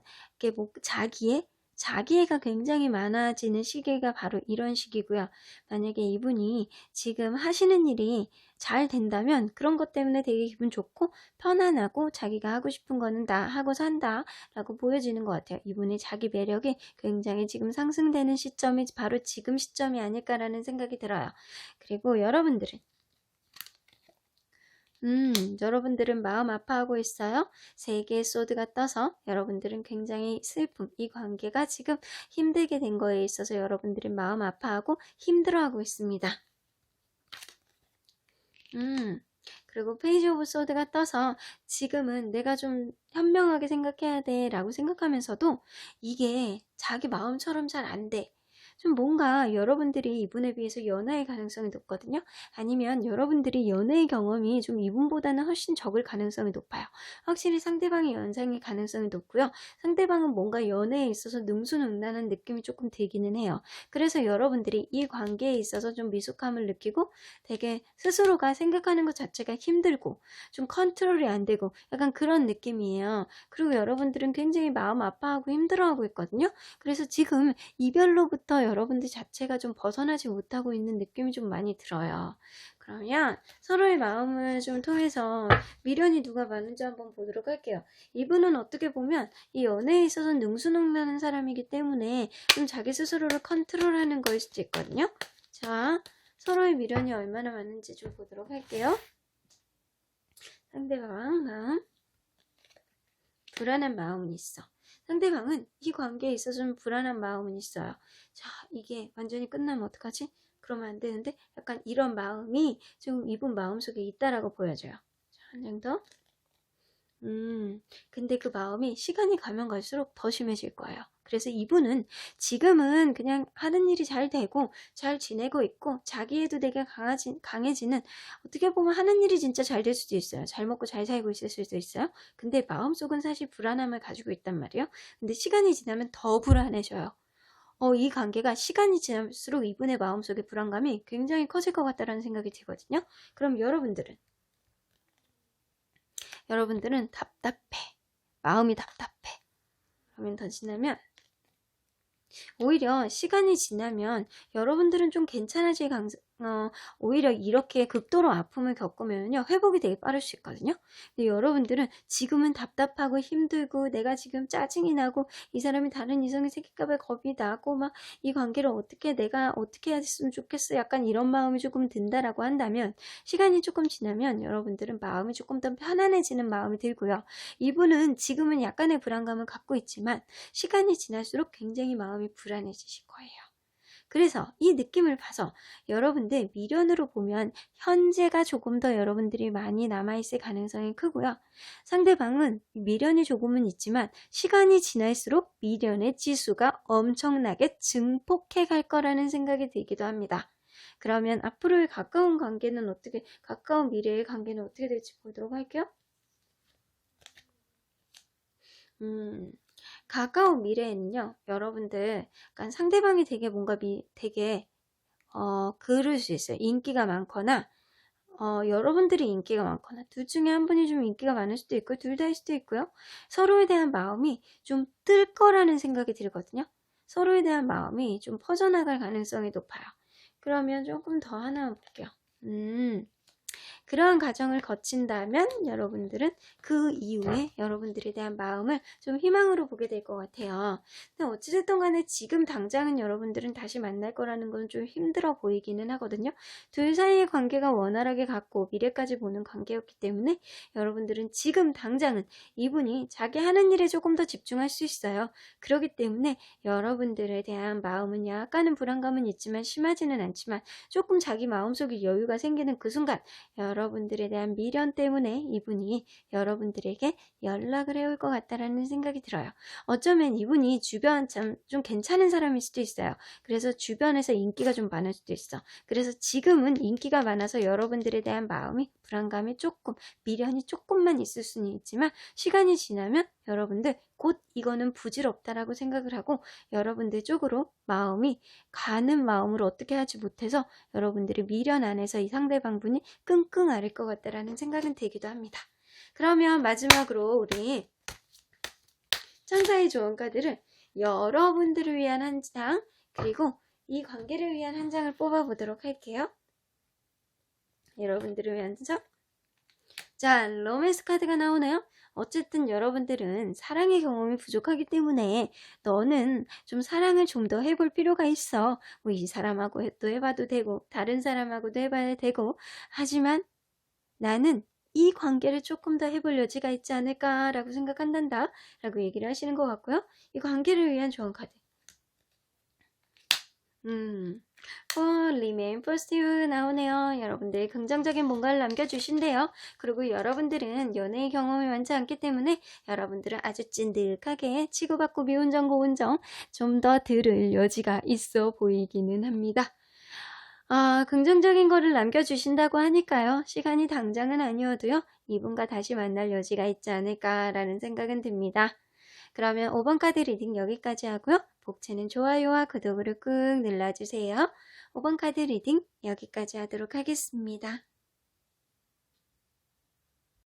자기애가 굉장히 많아지는 시기가 바로 이런 시기고요. 만약에 이분이 지금 하시는 일이 잘 된다면 그런 것 때문에 되게 기분 좋고 편안하고 자기가 하고 싶은 거는 다 하고 산다 라고 보여지는 것 같아요. 이분의 자기 매력이 굉장히 지금 상승되는 시점이 바로 지금 시점이 아닐까라는 생각이 들어요. 그리고 여러분들은 마음 아파하고 있어요. 3개의 소드가 떠서 여러분들은 굉장히 슬픔, 이 관계가 지금 힘들게 된 거에 있어서 여러분들은 마음 아파하고 힘들어하고 있습니다. 그리고 페이지 오브 소드가 떠서 지금은 내가 좀 현명하게 생각해야 돼 라고 생각하면서도 이게 자기 마음처럼 잘 안 돼. 좀 뭔가 여러분들이 이분에 비해서 연하의 가능성이 높거든요. 아니면 여러분들이 연애의 경험이 좀 이분보다는 훨씬 적을 가능성이 높아요. 확실히 상대방의 연상의 가능성이 높고요. 상대방은 뭔가 연애에 있어서 능수능란한 느낌이 조금 들기는 해요. 그래서 여러분들이 이 관계에 있어서 좀 미숙함을 느끼고 되게 스스로가 생각하는 것 자체가 힘들고 좀 컨트롤이 안 되고 약간 그런 느낌이에요. 그리고 여러분들은 굉장히 마음 아파하고 힘들어하고 있거든요. 그래서 지금 이별로부터 여러분들 자체가 좀 벗어나지 못하고 있는 느낌이 좀 많이 들어요. 그러면 서로의 마음을 좀 통해서 미련이 누가 많은지 한번 보도록 할게요. 이분은 어떻게 보면 이 연애에 있어서 능수능란한 사람이기 때문에 좀 자기 스스로를 컨트롤하는 거일 수도 있거든요. 자, 서로의 미련이 얼마나 많은지 좀 보도록 할게요. 상대방 마음. 불안한 마음은 있어. 상대방은 이 관계에 있어서 좀 불안한 마음은 있어요. 자, 이게 완전히 끝나면 어떡하지? 그러면 안 되는데 약간 이런 마음이 좀 이분 마음속에 있다라고 보여져요. 자, 한 장 더. 근데 그 마음이 시간이 가면 갈수록 더 심해질 거예요. 그래서 이분은 지금은 그냥 하는 일이 잘 되고 잘 지내고 있고 자기애도 되게 강해지는, 어떻게 보면 하는 일이 진짜 잘 될 수도 있어요. 잘 먹고 잘 살고 있을 수도 있어요. 근데 마음속은 사실 불안함을 가지고 있단 말이에요. 근데 시간이 지나면 더 불안해져요. 이 관계가 시간이 지날수록 이분의 마음속의 불안감이 굉장히 커질 것 같다는 생각이 들거든요. 그럼 여러분들은 답답해. 마음이 답답해. 그러면 더 지나면 오히려 시간이 지나면 여러분들은 좀 괜찮아질 오히려 이렇게 극도로 아픔을 겪으면요, 회복이 되게 빠를 수 있거든요. 근데 여러분들은 지금은 답답하고 힘들고 내가 지금 짜증이 나고 이 사람이 다른 이성이 생길까 봐 겁이 나고 막 이 관계를 내가 어떻게 했으면 좋겠어, 약간 이런 마음이 조금 든다라고 한다면, 시간이 조금 지나면 여러분들은 마음이 조금 더 편안해지는 마음이 들고요. 이분은 지금은 약간의 불안감을 갖고 있지만 시간이 지날수록 굉장히 마음이 불안해지실 거예요. 그래서 이 느낌을 봐서 여러분들 미련으로 보면 현재가 조금 더 여러분들이 많이 남아있을 가능성이 크고요. 상대방은 미련이 조금은 있지만 시간이 지날수록 미련의 지수가 엄청나게 증폭해 갈 거라는 생각이 들기도 합니다. 그러면 앞으로의 가까운 미래의 관계는 어떻게 될지 보도록 할게요. 가까운 미래에는요, 여러분들 약간 상대방이 되게 뭔가 그럴 수 있어요. 인기가 많거나 여러분들이 인기가 많거나 둘 중에 한 분이 좀 인기가 많을 수도 있고 둘 다일 수도 있고요. 서로에 대한 마음이 좀 뜰 거라는 생각이 들거든요. 서로에 대한 마음이 좀 퍼져나갈 가능성이 높아요. 그러면 조금 더 하나 볼게요. 그러한 과정을 거친다면 여러분들은 그 이후에 여러분들에 대한 마음을 좀 희망으로 보게 될 것 같아요. 근데 어찌됐든 간에 지금 당장은 여러분들은 다시 만날 거라는 건 좀 힘들어 보이기는 하거든요. 둘 사이의 관계가 원활하게 갔고 미래까지 보는 관계였기 때문에 여러분들은 지금 당장은 이분이 자기 하는 일에 조금 더 집중할 수 있어요. 그렇기 때문에 여러분들에 대한 마음은 약간은 불안감은 있지만 심하지는 않지만 조금 자기 마음속에 여유가 생기는 그 순간 여러분들에 대한 미련 때문에 이분이 여러분들에게 연락을 해올 것 같다라는 생각이 들어요. 어쩌면 이분이 주변 좀 괜찮은 사람일 수도 있어요. 그래서 주변에서 인기가 좀 많을 수도 있어. 그래서 지금은 인기가 많아서 여러분들에 대한 마음이 불안감이 조금, 미련이 조금만 있을 수는 있지만 시간이 지나면 여러분들 곧 이거는 부질없다라고 생각을 하고 여러분들 쪽으로 마음이 가는 마음으로 어떻게 하지 못해서 여러분들이 미련 안에서 이 상대방분이 끙끙 앓을 것 같다라는 생각은 들기도 합니다. 그러면 마지막으로 우리 천사의 좋은 카드를 여러분들을 위한 한 장, 그리고 이 관계를 위한 한 장을 뽑아보도록 할게요. 여러분들을 위한 장. 자, 로맨스 카드가 나오네요. 어쨌든 여러분들은 사랑의 경험이 부족하기 때문에 너는 좀 사랑을 좀 더 해볼 필요가 있어. 뭐 이 사람하고 또 해봐도 되고 다른 사람하고도 해봐야 되고, 하지만 나는 이 관계를 조금 더 해볼 여지가 있지 않을까라고 생각한단다 라고 얘기를 하시는 것 같고요. 이 관계를 위한 좋은 카드. remain positive 나오네요. 여러분들 긍정적인 뭔가를 남겨주신대요. 그리고 여러분들은 연애의 경험이 많지 않기 때문에 여러분들은 아주 찐득하게 치고받고 미운 정 고운 정 좀 더 들을 여지가 있어 보이기는 합니다. 긍정적인 거를 남겨주신다고 하니까요. 시간이 당장은 아니어도요. 이분과 다시 만날 여지가 있지 않을까라는 생각은 듭니다. 그러면 5번 카드 리딩 여기까지 하고요. 복채는 좋아요와 구독을 꾹 눌러주세요. 5번 카드 리딩 여기까지 하도록 하겠습니다.